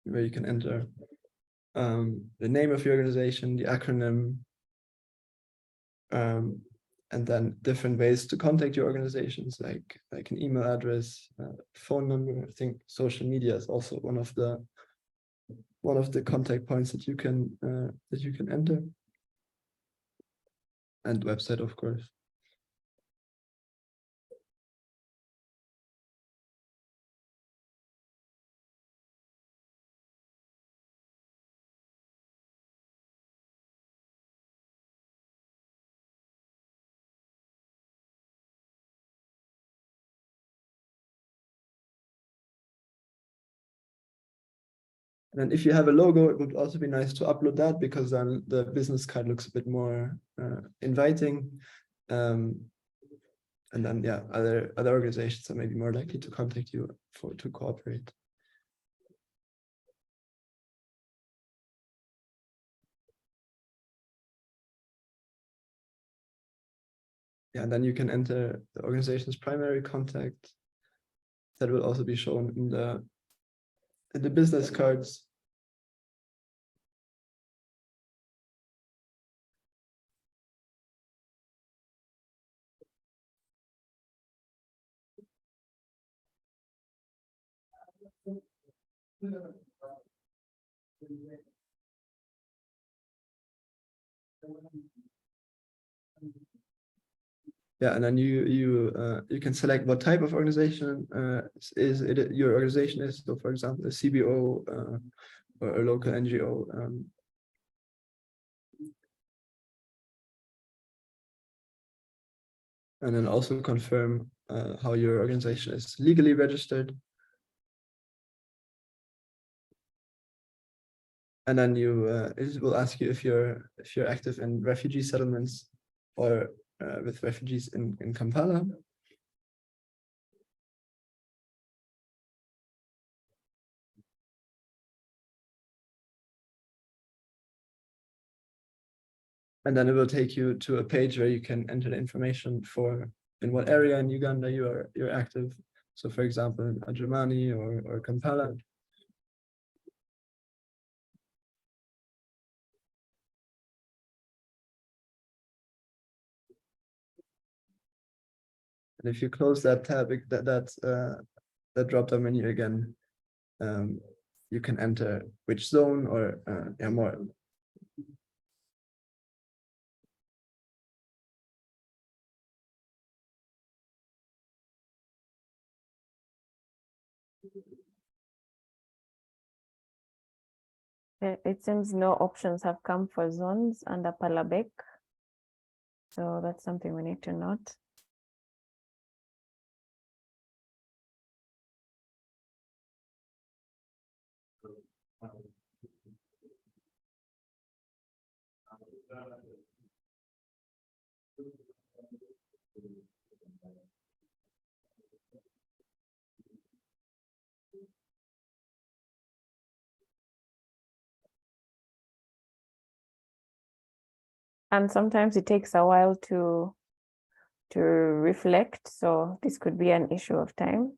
where you can enter the name of your organization, the acronym, and then different ways to contact your organizations, like an email address, phone number. I think social media is also one of the contact points that you can enter, and website, of course. And if you have a logo, it would also be nice to upload that, because then the business card looks a bit more inviting. And then, yeah, other organizations are maybe more likely to contact you to cooperate. Yeah, and then you can enter the organization's primary contact. That will also be shown in the business cards. Yeah, and then you can select what type of organization your organization is. So, for example, a CBO or a local NGO. And then also confirm how your organization is legally registered. And then it will ask you if you're active in refugee settlements or with refugees in Kampala. And then it will take you to a page where you can enter the information for in what area in Uganda you're active. So, for example, in Adjumani or Kampala. And if you close that tab, that drop-down menu again, you can enter which zone or more. It seems no options have come for zones under Palabek. So that's something we need to note. And sometimes it takes a while to reflect, so this could be an issue of time.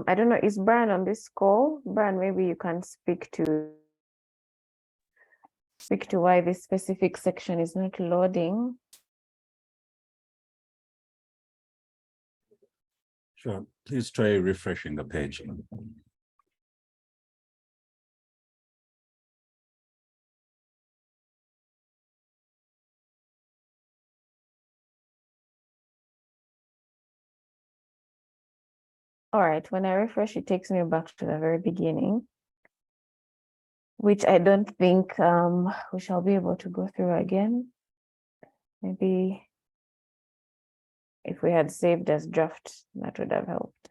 I don't know, is Brian on this call? Brian, maybe you can speak to why this specific section is not loading. Sure, please try refreshing the page. All right, when I refresh, it takes me back to the very beginning, which I don't think we shall be able to go through again. Maybe if we had saved as draft, that would have helped.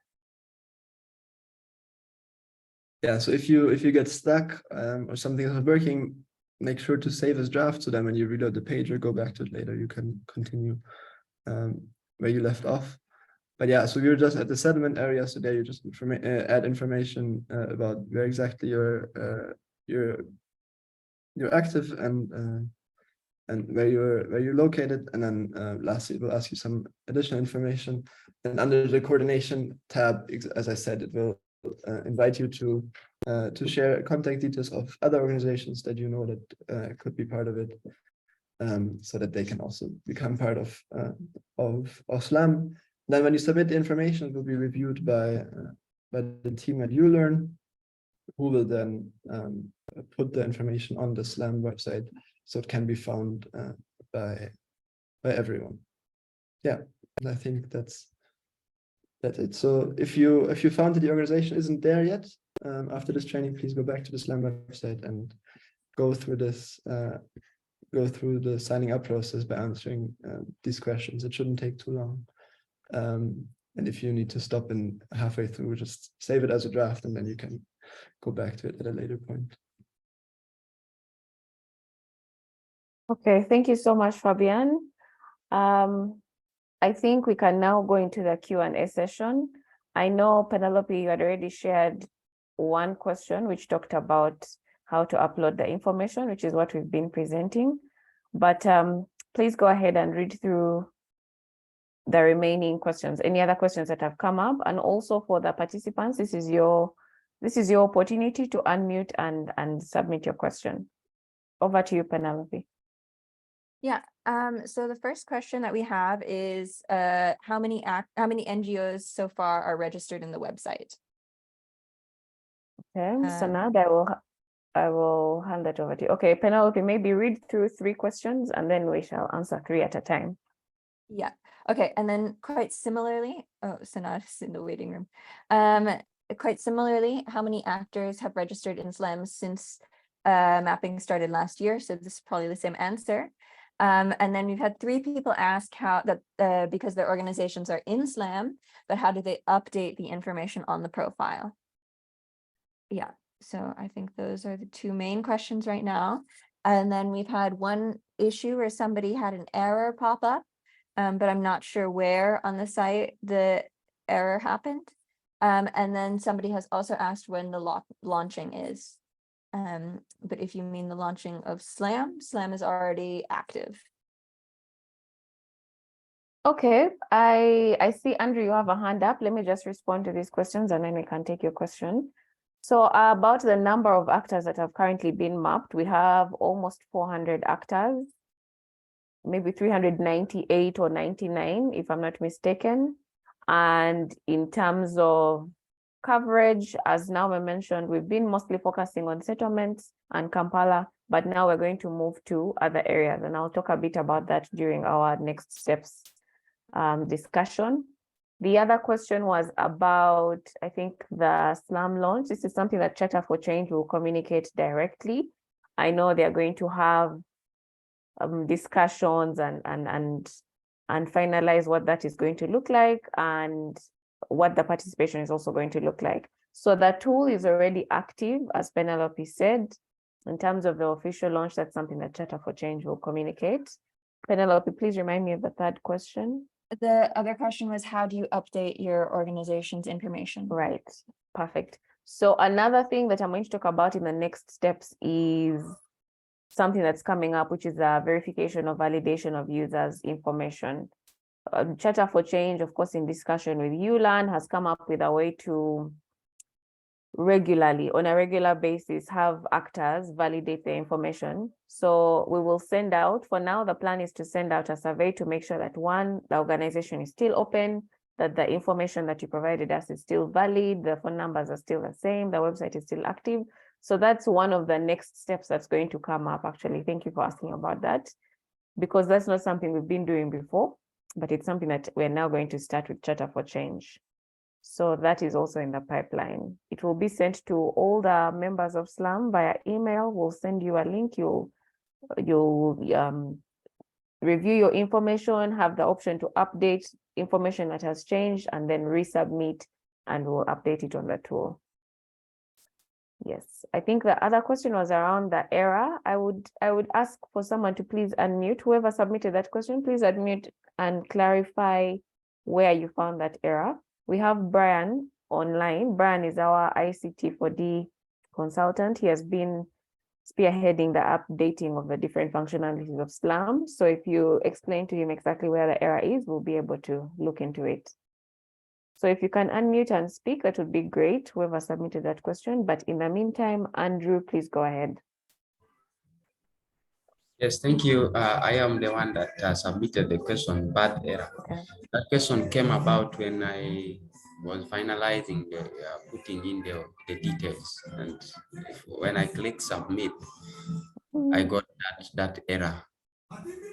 Yeah, so if you get stuck or something is not working, make sure to save as draft, so then when you reload the page or go back to it later, you can continue where you left off. But yeah, so you're just at the settlement area, so there you just add information about where exactly you're active and where you're located, and then lastly, it will ask you some additional information. And under the coordination tab, as I said, it will invite you to share contact details of other organizations that you know that could be part of it, so that they can also become part of SLAM. Then when you submit the information, it will be reviewed by the team at ULearn, who will then put the information on the SLAM website so it can be found by everyone. Yeah, and I think that's it. So if you found that the organization isn't there yet, after this training, please go back to the SLAM website and go through this go through the signing up process by answering these questions. It shouldn't take too long. And if you need to stop in halfway through, just save it as a draft, and then you can go back to it at a later point. Okay, thank you so much, Fabian. I think we can now go into the Q&A session. I know, Penelope, you had already shared one question which talked about how to upload the information, which is what we've been presenting. But please go ahead and read through the remaining questions, any other questions that have come up. And also for the participants, this is your opportunity to unmute and submit your question. Over to you, Penelope. Yeah, so the first question that we have is how many NGOs so far are registered in the website? Okay, so now I will hand that over to you. Okay, Penelope, maybe read through 3 questions and then we shall answer 3 at a time. Yeah, okay, and then quite similarly, oh, Sanad's in the waiting room. Quite similarly, how many actors have registered in SLAM since mapping started last year? So this is probably the same answer. And then we've had 3 people ask how that because their organizations are in SLAM, but how do they update the information on the profile? Yeah, so I think those are the 2 main questions right now. And then we've had one issue where somebody had an error pop up, but I'm not sure where on the site the error happened. And then somebody has also asked when the launching is. But if you mean the launching of SLAM is already active. Okay, I see, Andrew, you have a hand up. Let me just respond to these questions and then we can take your question. So about the number of actors that have currently been mapped, we have almost 400 actors, maybe 398 or 99, if I'm not mistaken. And in terms of coverage, as Naomi mentioned, we've been mostly focusing on settlements and Kampala, but now we're going to move to other areas. And I'll talk a bit about that during our next steps discussion. The other question was about, I think, the SLAM launch. This is something that Charter for Change will communicate directly. I know they're going to have discussions and finalize what that is going to look like and what the participation is also going to look like. So the tool is already active, as Penelope said. In terms of the official launch, that's something that Charter for Change will communicate. Penelope, please remind me of the 3rd question. The other question was, how do you update your organization's information? Right, perfect. So another thing that I'm going to talk about in the next steps is something that's coming up, which is a verification or validation of users' information. Charter for Change, of course, in discussion with ULearn, has come up with a way to regularly, on a regular basis, have actors validate their information. So we will send out, for now, the plan is to send out a survey to make sure that 1, the organization is still open, that the information that you provided us is still valid, the phone numbers are still the same, the website is still active. So that's one of the next steps that's going to come up, actually. Thank you for asking about that, because that's not something we've been doing before, but it's something that we're now going to start with Charter for Change. So that is also in the pipeline. It will be sent to all the members of SLAM via email. We'll send you a link. You'll review your information, have the option to update information that has changed, and then resubmit, and we'll update it on the tool. Yes, I think the other question was around the error. I would ask for someone to please unmute. Whoever submitted that question, please unmute and clarify where you found that error. We have Brian online. Brian is our ICT for D consultant. He has been spearheading the updating of the different functionalities of SLAM. So if you explain to him exactly where the error is, we'll be able to look into it. So if you can unmute and speak, that would be great, whoever submitted that question. But in the meantime, Andrew, please go ahead. Yes, thank you. I am the one that submitted the question, bad error. Okay. That question came about when I was finalizing the putting in the details, and when I click submit, I got that error,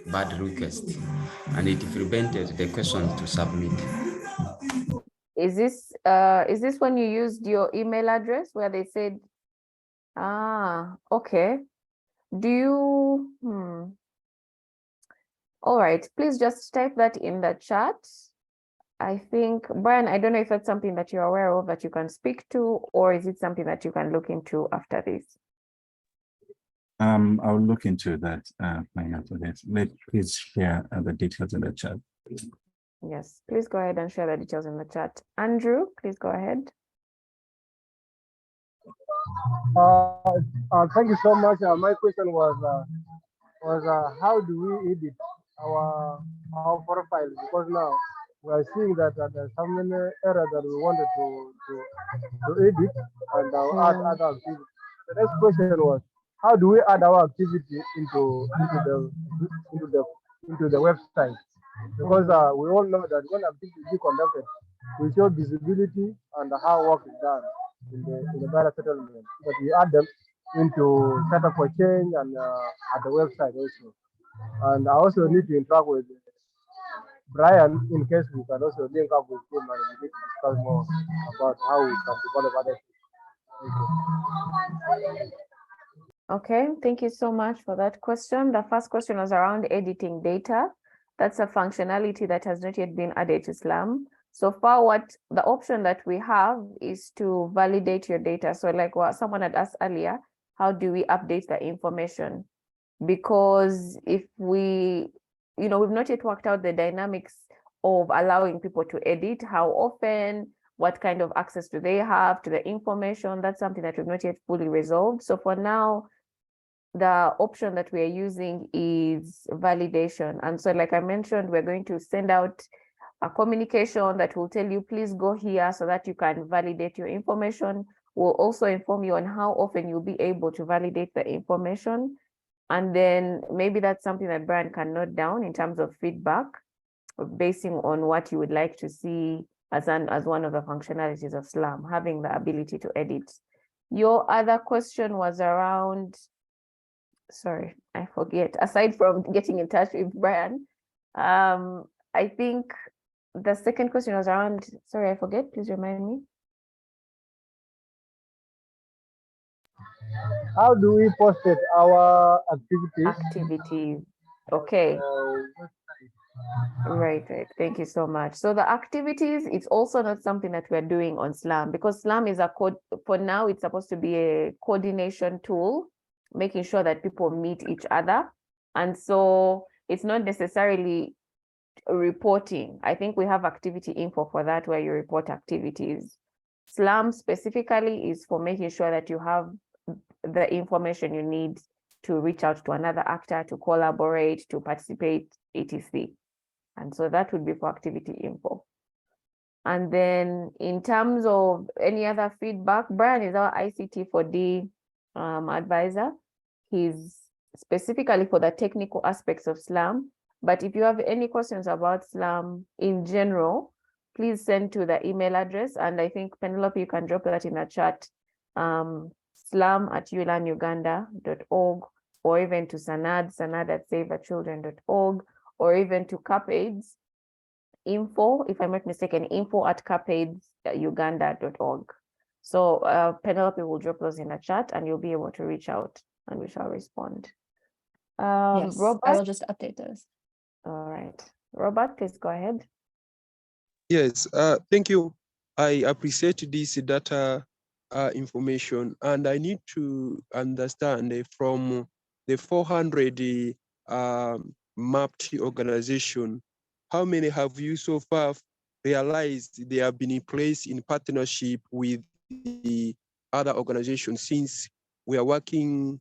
bad request, and it prevented the question to submit. Is this when you used your email address where they said, okay. Do you, all right, please just type that in the chat. I think, Brian, I don't know if that's something that you're aware of that you can speak to, or is it something that you can look into after this? I'll look into that after this. Please share the details in the chat. Yes, please go ahead and share the details in the chat. Andrew, please go ahead. Thank you so much. My question was how do we edit our profile? Because now we are seeing that there's so many errors that we wanted to edit and add other activities. The next question was, how do we add our activity into the website? Because we all know that when activity is conducted, we show visibility and how work is done in the various settlement, but we add them into Charter for Change and at the website also. And I also need to interact with Brian in case we can also link up with him and we need to discuss more about how we can develop other things. Okay, thank you so much for that question. The first question was around editing data. That's a functionality that has not yet been added to SLAM. So far, what the option that we have is to validate your data. So like what someone had asked earlier, how do we update the information? Because if we, we've not yet worked out the dynamics of allowing people to edit, how often, what kind of access do they have to the information? That's something that we've not yet fully resolved. So for now, the option that we are using is validation. And so like I mentioned, we're going to send out a communication that will tell you, please go here so that you can validate your information. We'll also inform you on how often you'll be able to validate the information. And then maybe that's something that Brian can note down in terms of feedback, basing on what you would like to see as one of the functionalities of SLAM, having the ability to edit. Your other question was around, sorry, I forget, aside from getting in touch with Brian, I think the second question was around, sorry, I forget, please remind me. How do we post it, our activities? Activities, okay. Right, thank you so much. So the activities, it's also not something that we're doing on SLAM, because SLAM is a code, for now, it's supposed to be a coordination tool, making sure that people meet each other. And so it's not necessarily reporting. I think we have activity info for that, where you report activities. SLAM specifically is for making sure that you have the information you need to reach out to another actor, to collaborate, to participate, etc. And so that would be for activity info. And then in terms of any other feedback, Brian is our ICT for D advisor. He's specifically for the technical aspects of SLAM. But if you have any questions about SLAM in general, please send to the email address. And I think, Penelope, you can drop that in the chat, slam@ulanuganda.org, or even to sanad@savethechildren.org, or even to CAPAIDS info, if I'm not mistaken, info@CAPAIDSuganda.org. So Penelope will drop those in the chat and you'll be able to reach out and we shall respond. Yes, Robert? I will just update those. All right. Robert, please go ahead. Yes, thank you. I appreciate this data information, and I need to understand from the 400 mapped organization, how many have you so far realized they have been in place in partnership with the other organizations, since we are working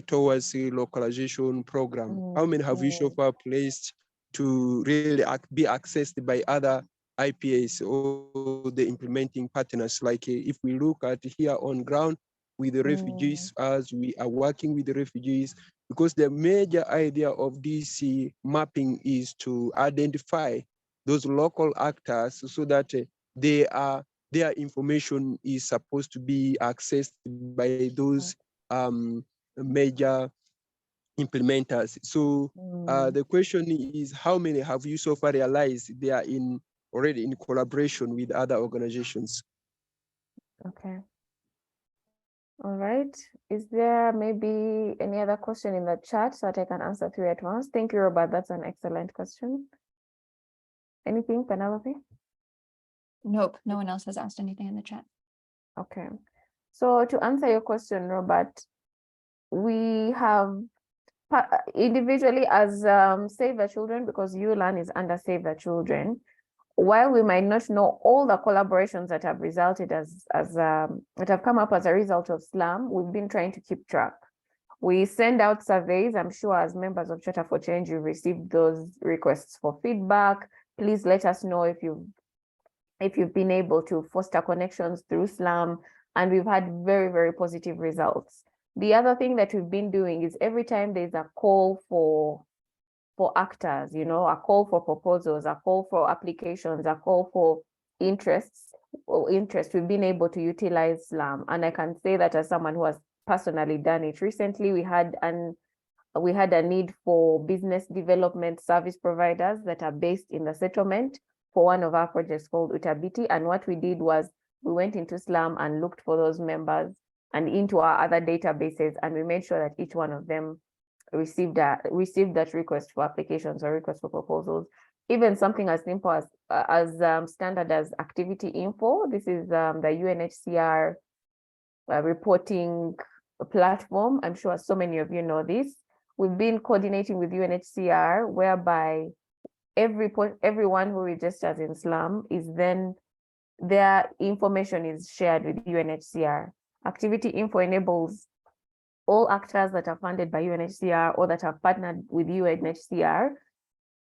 towards a localization program? How many have you so far placed to really be accessed by other IPAs or the implementing partners? Like if we look at here on ground with the refugees, as we are working with the refugees, because the major idea of this mapping is to identify those local actors so that their information is supposed to be accessed by those major implementers. So the question is, how many have you so far realized they are already in collaboration with other organizations? Okay. All right. Is there maybe any other question in the chat so that I can answer three at once? Thank you, Robert. That's an excellent question. Anything, Penelope? Nope, no one else has asked anything in the chat. Okay. So to answer your question, Robert, we have individually as Save the Children, because ULAN is under Save the Children, while we might not know all the collaborations that have resulted that have come up as a result of SLAM, we've been trying to keep track. We send out surveys. I'm sure as members of Charter for Change, you've received those requests for feedback. Please let us know if you've been able to foster connections through SLAM, and we've had very, very positive results. The other thing that we've been doing is every time there's a call for actors, a call for proposals, a call for applications, a call for interest, we've been able to utilize SLAM. And I can say that as someone who has personally done it. Recently, we had a need for business development service providers that are based in the settlement for one of our projects called Utabiti. And what we did was we went into SLAM and looked for those members and into our other databases, and we made sure that each one of them received that request for applications or request for proposals. Even something as simple as standard as activity info. This is the UNHCR reporting platform. I'm sure so many of you know this. We've been coordinating with UNHCR, whereby everyone who registers in SLAM is then their information is shared with UNHCR. Activity info enables all actors that are funded by UNHCR or that have partnered with UNHCR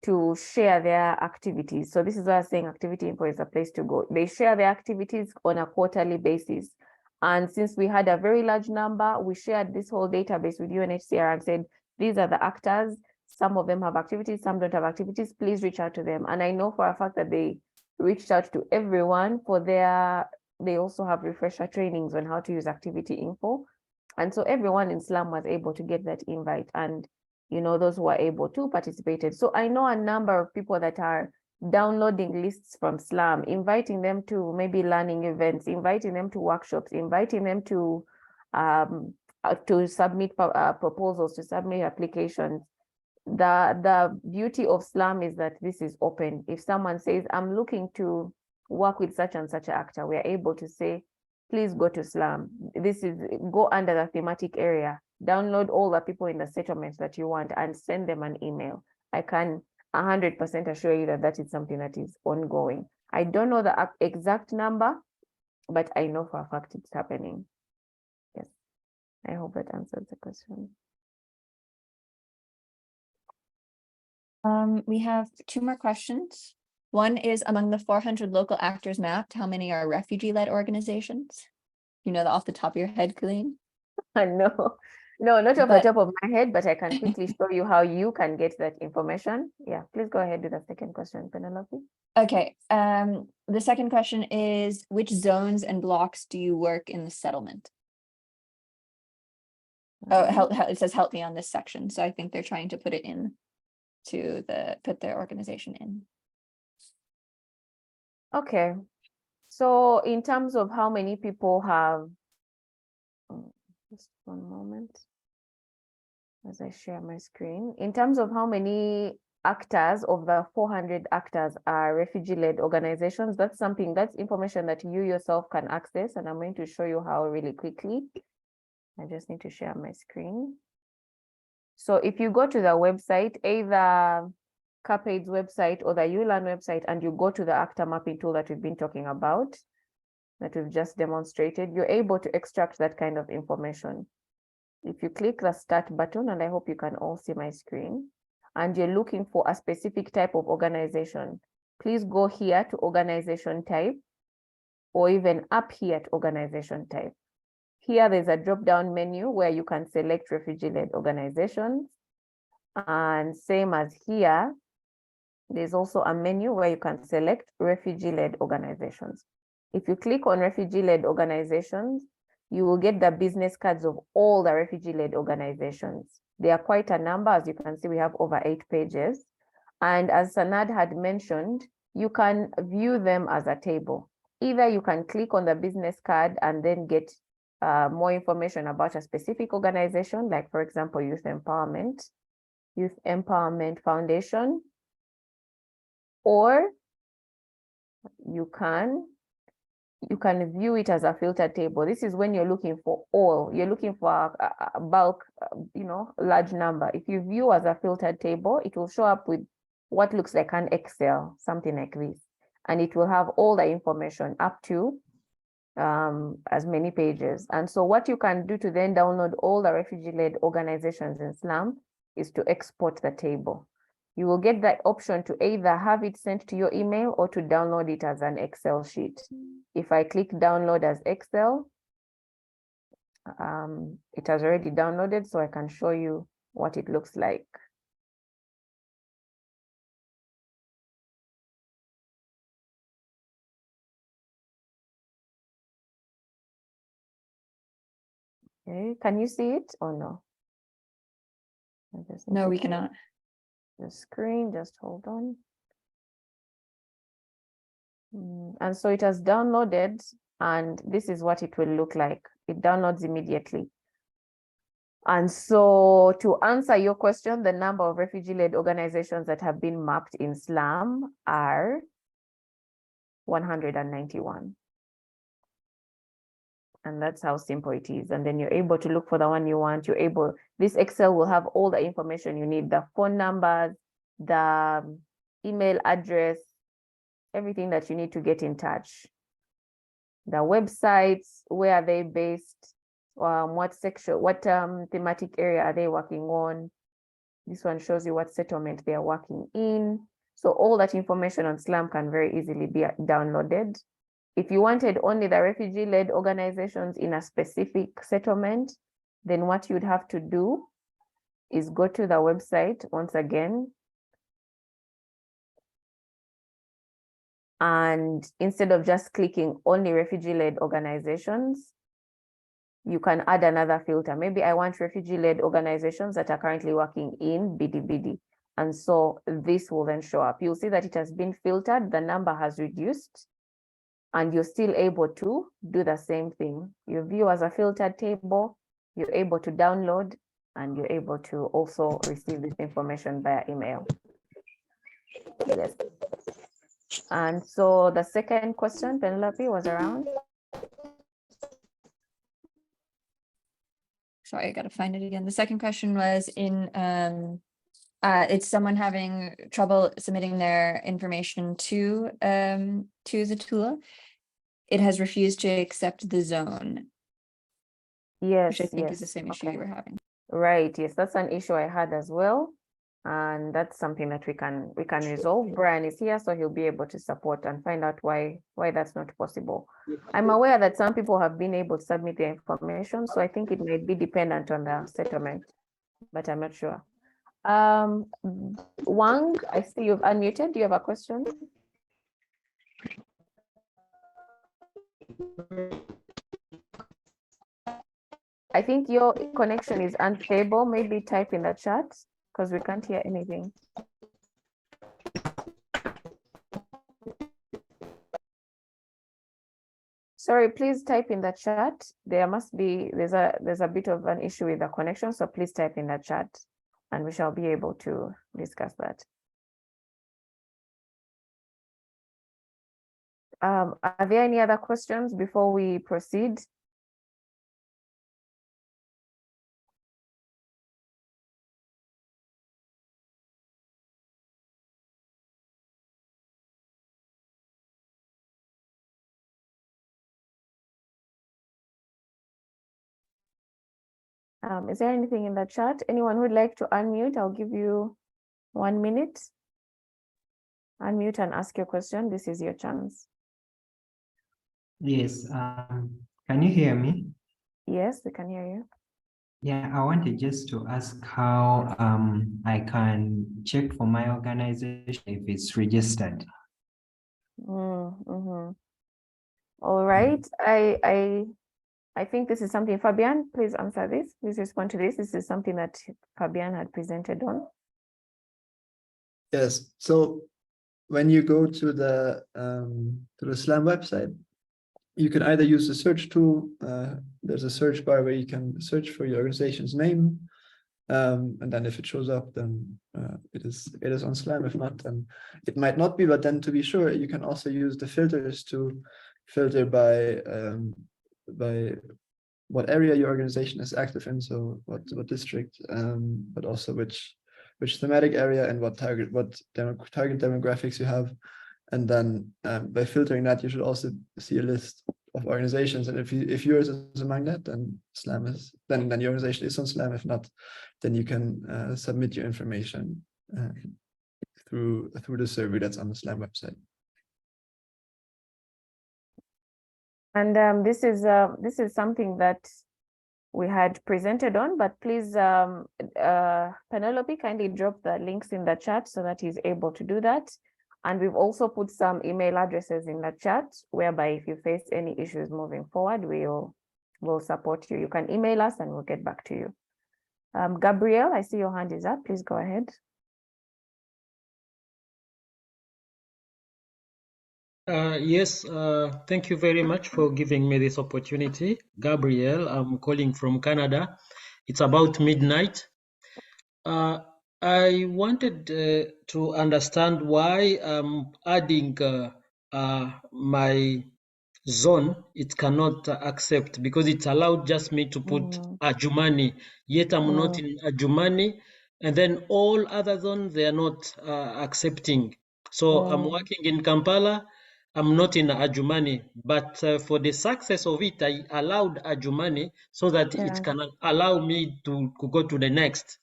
to share their activities. So this is why I'm saying activity info is a place to go. They share their activities on a quarterly basis. And since we had a very large number, we shared this whole database with UNHCR and said, these are the actors. Some of them have activities, some don't have activities. Please reach out to them. And I know for a fact that they reached out to everyone they also have refresher trainings on how to use activity info. And so everyone in SLAM was able to get that invite, and those who are able to participated. So I know a number of people that are downloading lists from SLAM, inviting them to maybe learning events, inviting them to workshops, inviting them to submit proposals, to submit applications. The beauty of SLAM is that this is open. If someone says, I'm looking to work with such and such an actor, we are able to say, please go to SLAM. Go under the thematic area, download all the people in the settlement that you want and send them an email. I can 100% assure you that that is something that is ongoing. I don't know the exact number, but I know for a fact it's happening. Yes, I hope that answers the question. We have two more questions. One is, among the 400 local actors mapped, how many are refugee-led organizations? You know that off the top of your head, Colleen? No, not off the top of my head, but I can quickly show you how you can get that information. Yeah, please go ahead with the second question, Penelope. Okay, the second question is, which zones and blocks do you work in the settlement? Oh, it says help me on this section. So I think they're trying to put it in put their organization in. Okay, so in terms of how many people have, just one moment as I share my screen. In terms of how many actors of the 400 actors are refugee-led organizations. That's information that you yourself can access, and I'm going to show you how really quickly. I just need to share my screen. So if you go to the website, either CAPAIDS website or the ULAN website, and you go to the actor mapping tool that we've been talking about, that we've just demonstrated, you're able to extract that kind of information. If you click the start button, and I hope you can all see my screen, and you're looking for a specific type of organization, please go here to organization type, or even up here to organization type. Here, there's a drop-down menu where you can select refugee-led organizations. And same as here, there's also a menu where you can select refugee-led organizations. If you click on refugee-led organizations, you will get the business cards of all the refugee-led organizations. There are quite a number. As you can see, we have over 8 pages. And as Sanad had mentioned, you can view them as a table. Either you can click on the business card and then get more information about a specific organization, like for example, Youth Empowerment Foundation, or you can view it as a filtered table. This is when you're looking for you're looking for a bulk, large number. If you view as a filtered table, it will show up with what looks like an Excel, something like this, and it will have all the information up to as many pages. And so what you can do to then download all the refugee-led organizations in SLAM is to export the table. You will get that option to either have it sent to your email or to download it as an Excel sheet. If I click download as Excel, it has already downloaded, so I can show you what it looks like. Okay, can you see it or no? No, we cannot. The screen, just hold on. And so it has downloaded, and this is what it will look like. It downloads immediately. And so to answer your question, the number of refugee-led organizations that have been mapped in SLAM are 191. And that's how simple it is. And then you're able to look for the one you want. This Excel will have all the information you need, the phone numbers, the email address, everything that you need to get in touch. The websites, where are they based? What section, what thematic area are they working on? This one shows you what settlement they are working in. So all that information on SLAM can very easily be downloaded. If you wanted only the refugee-led organizations in a specific settlement, then what you'd have to do is go to the website once again. And instead of just clicking only refugee-led organizations, you can add another filter. Maybe I want refugee-led organizations that are currently working in BDBD. And so this will then show up. You'll see that it has been filtered, the number has reduced, and you're still able to do the same thing. You view as a filtered table, you're able to download, and you're able to also receive this information via email. Yes. And so the second question, Penelope, was around? Sorry, I gotta find it again. The second question was in, it's someone having trouble submitting their information to the tool. It has refused to accept the zone. Yes, which I think yes. is the same issue you were having. Right, yes, that's an issue I had as well. And that's something that we can resolve. Brian is here, so he'll be able to support and find out why that's not possible. I'm aware that some people have been able to submit their information, so I think it might be dependent on the settlement, but I'm not sure. Wang, I see you've unmuted. Do you have a question? I think your connection is unstable. Maybe type in the chat because we can't hear anything. Sorry, please type in the chat. There's a bit of an issue with the connection, so please type in the chat and we shall be able to discuss that. Are there any other questions before we proceed? Is there anything in the chat? Anyone who'd like to unmute? I'll give you 1 minute. Unmute and ask your question. This is your chance. Yes, can you hear me? Yes, we can hear you. Yeah, I wanted just to ask how I can check for my organization if it's registered. All right. I think this is something, Fabian, please answer this. Please respond to this. This is something that Fabian had presented on. Yes. So when you go to the SLAM website, you can either use the search tool. There's a search bar where you can search for your organization's name. And then if it shows up, then it is on SLAM. If not, then it might not be. But then to be sure, you can also use the filters to filter by what area your organization is active in. So what district, but also which thematic area and what target demographics you have. And then by filtering that, you should also see a list of organizations. And if yours is among that, then SLAM is then your organization is on SLAM. If not, then you can submit your information through the survey that's on the SLAM website. And this is something that we had presented on, but please, Penelope, kindly drop the links in the chat so that he's able to do that. And we've also put some email addresses in the chat, whereby if you face any issues moving forward, we'll support you. You can email us and we'll get back to you. Gabrielle, I see your hand is up. Please go ahead. Yes, thank you very much for giving me this opportunity. Gabriel, I'm calling from Canada. It's about midnight. I wanted to understand why I'm adding my zone. It cannot accept because it's allowed just me to put Adjumani, yet I'm not in Adjumani, and then all other zones, they are not accepting. So I'm working in Kampala. I'm not in Adjumani, but for the success of it, I allowed Adjumani so that it can allow me to go to the next.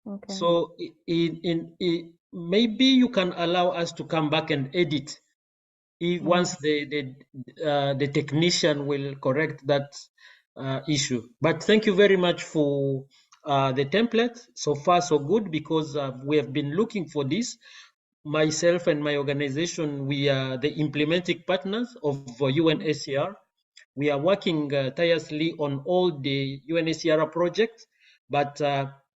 Okay. So maybe you can allow us to come back and edit once the technician will correct that issue. But thank you very much for the template. So far, so good, because we have been looking for this. Myself and my organization, we are the implementing partners of UNHCR. We are working tirelessly on all the UNHCR projects, but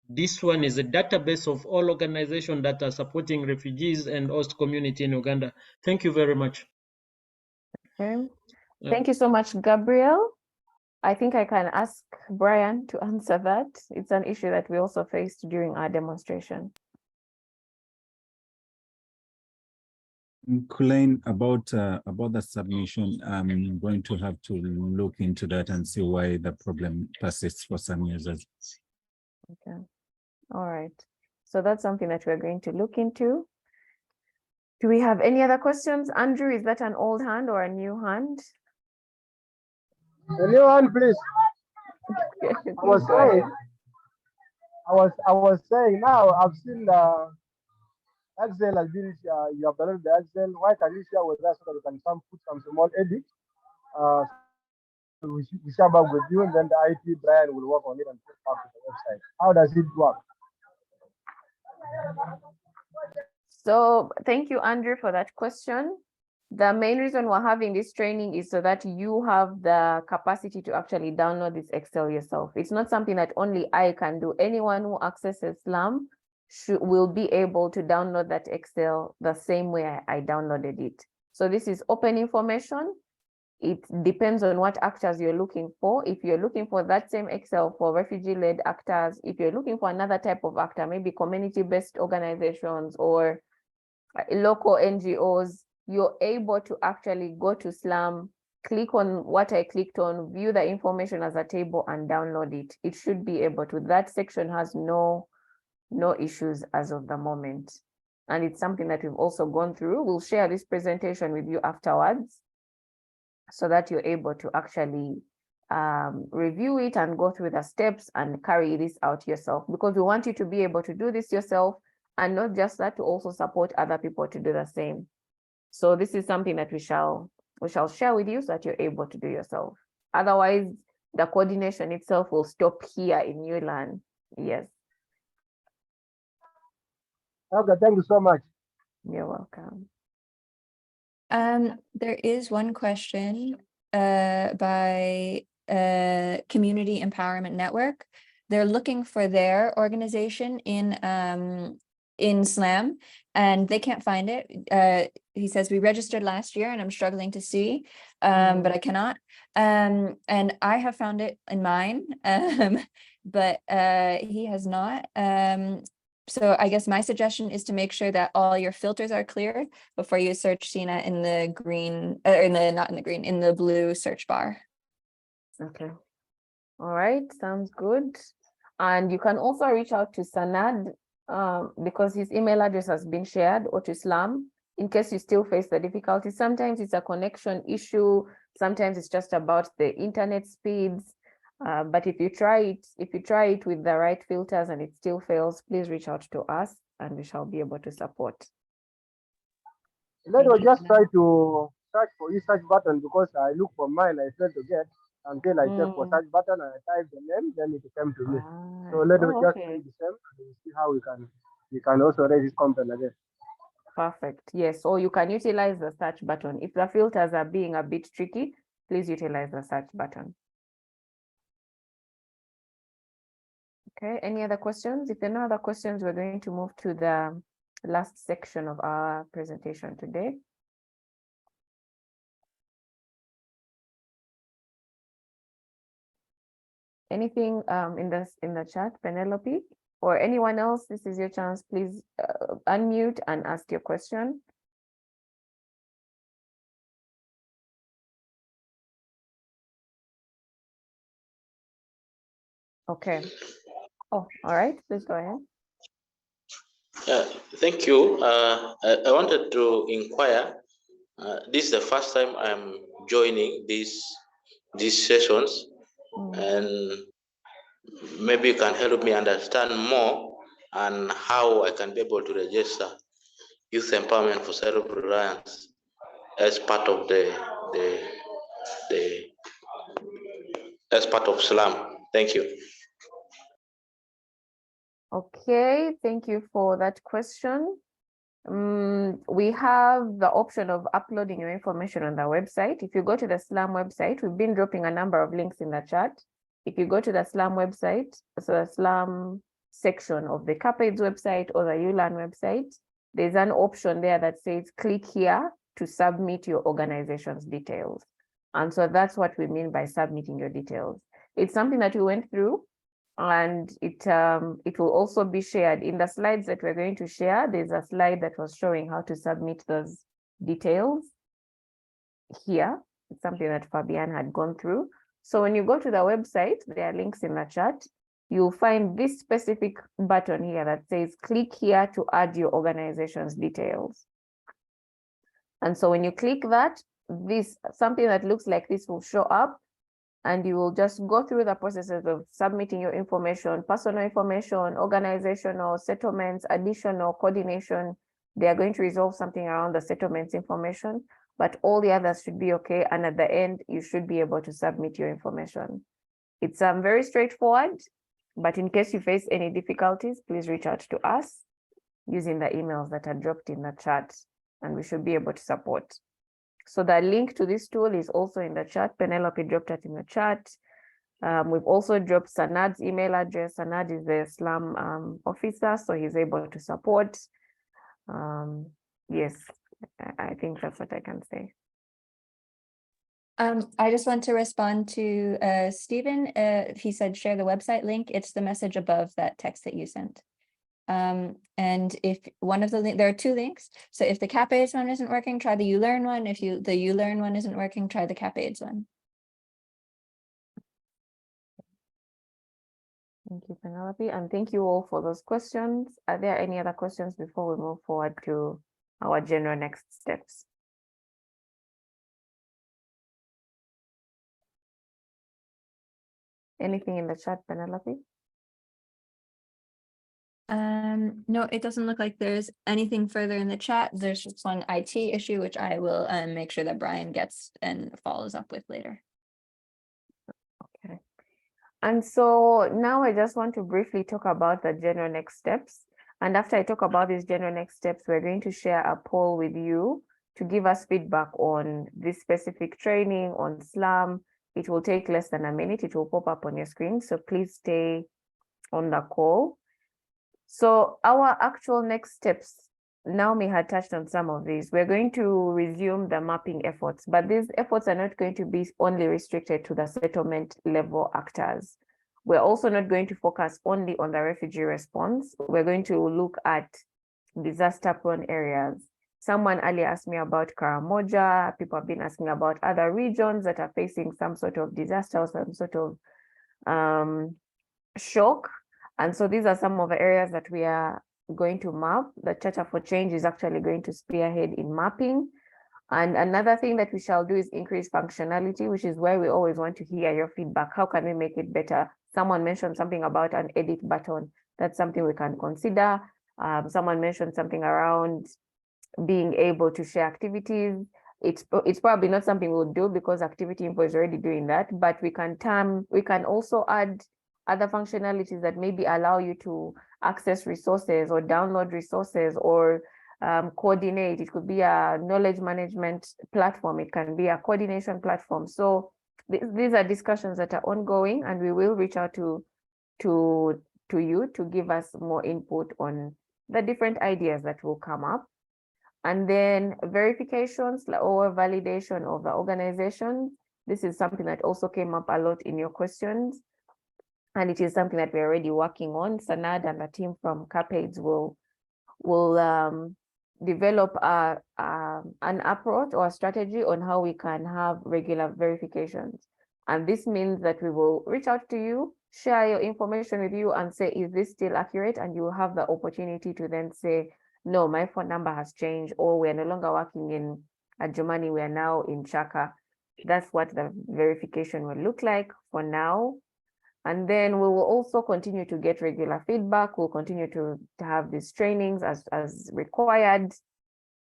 this one is a database of all organizations that are supporting refugees and host community in Uganda. Thank you very much. Okay. Thank you so much, Gabriel. I think I can ask Brian to answer that. It's an issue that we also faced during our demonstration. Kulain, about the submission, I'm going to have to look into that and see why the problem persists for some users. Okay. All right. So that's something that we're going to look into. Do we have any other questions? Andrew, is that an old hand or a new hand? A new hand, please. I was saying now I've seen the Excel has been you have downloaded the Excel. Why can you share with us so that we can put some small edit? We share back with you, and then the IT Brian will work on it and put it up to the website. How does it work? So thank you, Andrew, for that question. The main reason we're having this training is so that you have the capacity to actually download this Excel yourself. It's not something that only I can do. Anyone who accesses SLAM will be able to download that Excel the same way I downloaded it. So this is open information. It depends on what actors you're looking for. If you're looking for that same Excel for refugee-led actors, if you're looking for another type of actor, maybe community-based organizations or local NGOs, you're able to actually go to SLAM, click on what I clicked on, view the information as a table and download it. It should be able to. That section has no issues as of the moment. And it's something that we've also gone through. We'll share this presentation with you afterwards so that you're able to actually review it and go through the steps and carry this out yourself, because we want you to be able to do this yourself, and not just that, to also support other people to do the same. So this is something that we shall share with you so that you're able to do yourself. Otherwise, the coordination itself will stop here in ULAN. Yes. Okay, thank you so much. You're welcome. There is one question by Community Empowerment Network. They're looking for their organization in SLAM, and they can't find it. He says, we registered last year and I'm struggling to see, but I cannot. And I have found it in mine, but he has not. So I guess my suggestion is to make sure that all your filters are clear before you search CNET in the green, in the blue search bar. Okay. All right, sounds good. And you can also reach out to Sanad because his email address has been shared, or to SLAM, in case you still face the difficulty. Sometimes it's a connection issue. Sometimes it's just about the internet speeds. But if you try it with the right filters and it still fails, please reach out to us and we shall be able to support. Let us just try to search for each search button, because I look for mine, I failed to get until I check for search button and I type the name, then it came to me. So let us just do the same and see how we can also raise this complaint again. Perfect. Yes, or you can utilize the search button. If the filters are being a bit tricky, please utilize the search button. Okay, any other questions? If there are no other questions, we're going to move to the last section of our presentation today. Anything in the chat, Penelope, or anyone else? This is your chance. Please unmute and ask your question. Okay. Oh, all right. Please go ahead. Thank you. I wanted to inquire. This is the first time I'm joining these sessions, and maybe you can help me understand more on how I can be able to register youth empowerment for self-reliance as part of as part of SLAM. Thank you. Okay, thank you for that question. We have the option of uploading your information on the website. If you go to the SLAM website, we've been dropping a number of links in the chat. If you go to the SLAM website, so the SLAM section of the CAPAIDS website or the ULAN website, there's an option there that says click here to submit your organization's details. And so that's what we mean by submitting your details. It's something that we went through, and it will also be shared in the slides that we're going to share. There's a slide that was showing how to submit those details here. It's something that Fabian had gone through. So when you go to the website, there are links in the chat. You'll find this specific button here that says click here to add your organization's details. And so when you click that, something that looks like this will show up, and you will just go through the processes of submitting your information, personal information, organizational, settlements, additional, coordination. They are going to resolve something around the settlements information, but all the others should be okay. And at the end, you should be able to submit your information. It's very straightforward, but in case you face any difficulties, please reach out to us using the emails that are dropped in the chat, and we should be able to support. So the link to this tool is also in the chat. Penelope dropped it in the chat. We've also dropped Sanad's email address. Sanad is the SLAM officer, so he's able to support. Yes, I think that's what I can say. I just want to respond to Stephen. He said share the website link. It's the message above that text that you sent. And if one of the there are two links. So if the CAPAIDS one isn't working, try the ULearn one. If the ULearn one isn't working, try the CAPAIDS one. Thank you, Penelope, and thank you all for those questions. Are there any other questions before we move forward to our general next steps? Anything in the chat, Penelope? No, it doesn't look like there's anything further in the chat. There's just one IT issue, which I will make sure that Brian gets and follows up with later. Okay. And so now I just want to briefly talk about the general next steps. And after I talk about these general next steps, we're going to share a poll with you to give us feedback on this specific training on SLAM. It will take less than a minute. It will pop up on your screen. So please stay on the call. So our actual next steps, Naomi had touched on some of these. We're going to resume the mapping efforts, but these efforts are not going to be only restricted to the settlement level actors. We're also not going to focus only on the refugee response. We're going to look at disaster-prone areas. Someone earlier asked me about Karamoja. People have been asking about other regions that are facing some sort of disaster or some sort of shock. And so these are some of the areas that we are going to map. The Charter for Change is actually going to spearhead in mapping. And another thing that we shall do is increase functionality, which is where we always want to hear your feedback. How can we make it better? Someone mentioned something about an edit button. That's something we can consider. Someone mentioned something around being able to share activities. It's probably not something we'll do because Activity Info is already doing that, but we can also add other functionalities that maybe allow you to access resources or download resources or coordinate. It could be a knowledge management platform. It can be a coordination platform. So these are discussions that are ongoing, and we will reach out to you to give us more input on the different ideas that will come up. And then verifications or validation of the organization. This is something that also came up a lot in your questions. And it is something that we're already working on. Sanad and the team from CAPAIDS will develop an approach or a strategy on how we can have regular verifications. And this means that we will reach out to you, share your information with you and say, is this still accurate? And you will have the opportunity to then say, no, my phone number has changed, or we're no longer working in Adjumani, we are now in Chaka. That's what the verification will look like for now. And then we will also continue to get regular feedback. We'll continue to have these trainings as required.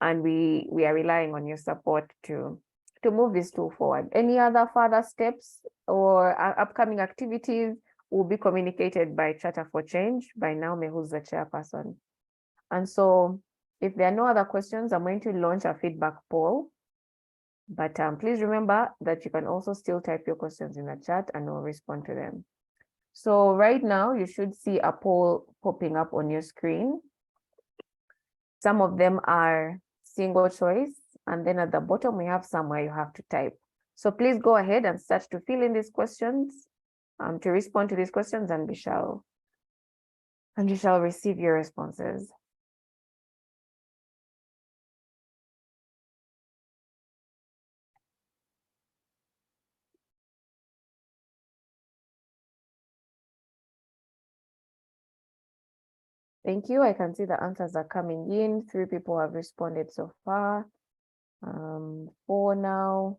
And we are relying on your support to move this tool forward. Any other further steps or upcoming activities will be communicated by Charter for Change, by Naomi, who's the chairperson. And so if there are no other questions, I'm going to launch a feedback poll. But please remember that you can also still type your questions in the chat and we'll respond to them. So right now you should see a poll popping up on your screen. Some of them are single choice, and then at the bottom we have somewhere you have to type. So please go ahead and start to fill in these questions, to respond to these questions, and we shall receive your responses. Thank you. I can see the answers are coming in. 3 people have responded so far. 4 now.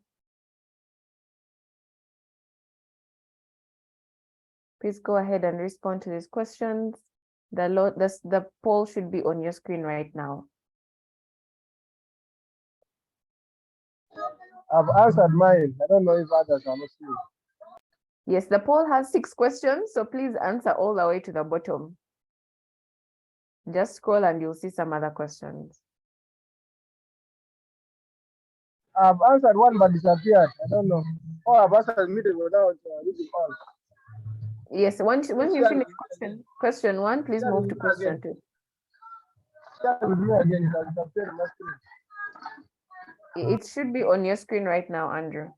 Please go ahead and respond to these questions. The poll should be on your screen right now. I've answered mine. I don't know if others are not seeing. Yes, the poll has 6 questions, so please answer all the way to the bottom. Just scroll and you'll see some other questions. I've answered one but disappeared. I don't know. Oh, I've answered meeting without reading all. Yes, when you finish question 1, please move to question 2. With me again, it has disappeared on my screen. It should be on your screen right now, Andrew.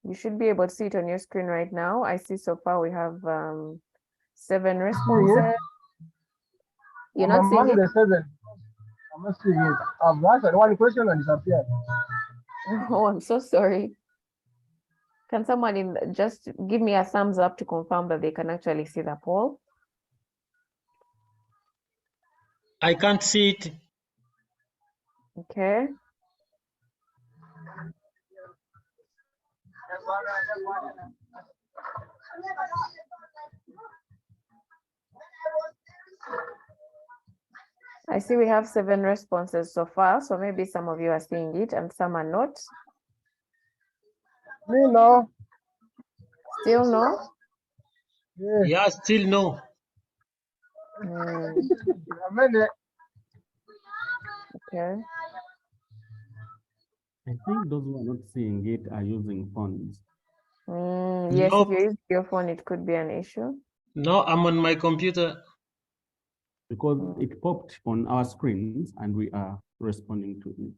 You should be able to see it on your screen right now. I see so far we have 7 responses. You're not seeing among it? the 7. I'm not seeing it. I've answered one question and disappeared. Oh, I'm so sorry. Can someone just give me a thumbs up to confirm that they can actually see the poll? I can't see it. Okay. I see we have 7 responses so far, so maybe some of you are seeing it and some are not. Me no. Still no? Yeah, still no. Okay. I think those who are not seeing it are using phones. Yes, if Nope. you use your phone, it could be an issue. No, I'm on my computer. Because it popped on our screens and we are responding to it.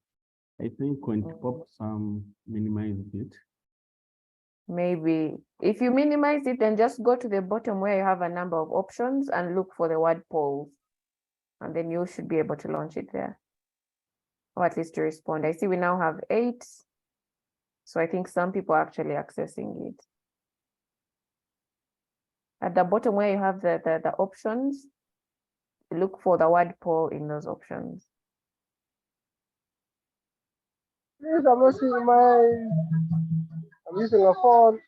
I think when it pops, minimized it. Maybe if you minimize it, then just go to the bottom where you have a number of options and look for the word polls. And then you should be able to launch it there. Or at least to respond. I see we now have 8. So I think some people are actually accessing it. At the bottom where you have the options, look for the word poll in those options. Please, I'm not seeing I'm using a phone.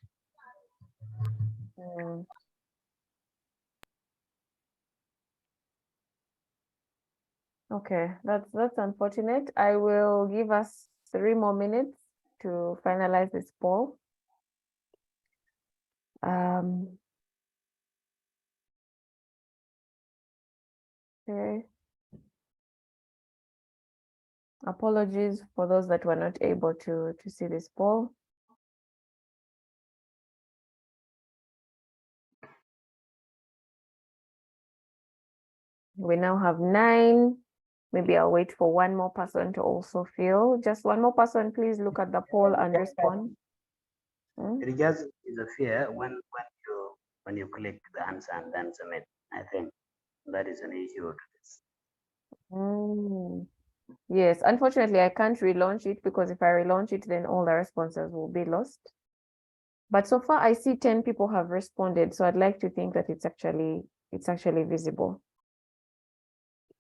Okay, that's unfortunate. I will give us 3 more minutes to finalize this poll. Okay. Apologies for those that were not able to see this poll. We now have 9. Maybe I'll wait for one more person to also fill. Just one more person, please look at the poll and respond. It just is a fear when you click the answer and then submit. I think that is an issue to this. Yes, unfortunately, I can't relaunch it because if I relaunch it, then all the responses will be lost. But so far, I see 10 people have responded, so I'd like to think that it's actually visible.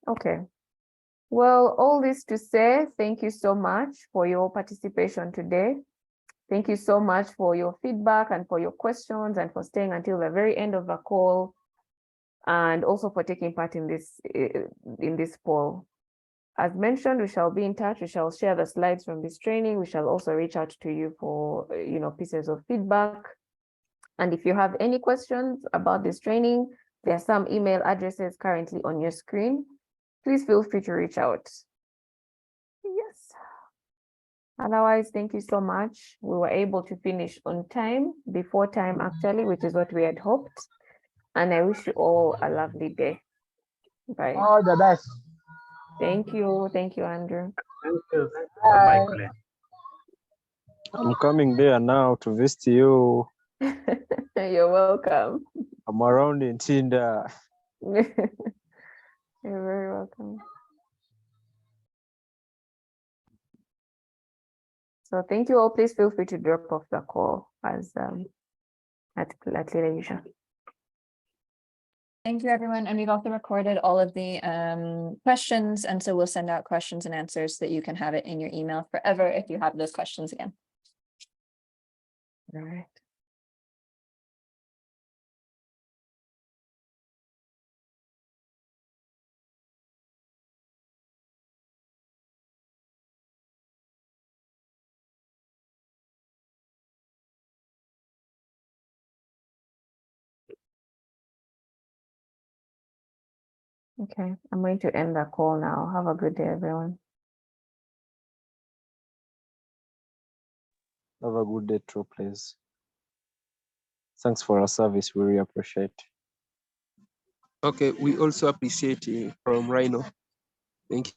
Okay. Well, all this to say, thank you so much for your participation today. Thank you so much for your feedback and for your questions and for staying until the very end of the call, and also for taking part in this poll. As mentioned, we shall be in touch. We shall share the slides from this training. We shall also reach out to you for pieces of feedback. And if you have any questions about this training, there are some email addresses currently on your screen. Please feel free to reach out. Yes. Otherwise, thank you so much. We were able to finish on time, before time actually, which is what we had hoped. And I wish you all a lovely day. Bye. All the best. Thank you. Thank you, Andrew. Thank you. Bye. Bye. I'm coming there now to visit you. You're welcome. I'm around in Tinda. You're very welcome. So thank you all. Please feel free to drop off the call as at later leisure. Thank you, everyone. And we've also recorded all of the questions. And so we'll send out questions and answers so that you can have it in your email forever if you have those questions again. All right. Okay, I'm going to end the call now. Have a good day, everyone. Have a good day too, please. Thanks for our service. We really appreciate. Okay, we also appreciate from Rhino. Thank you.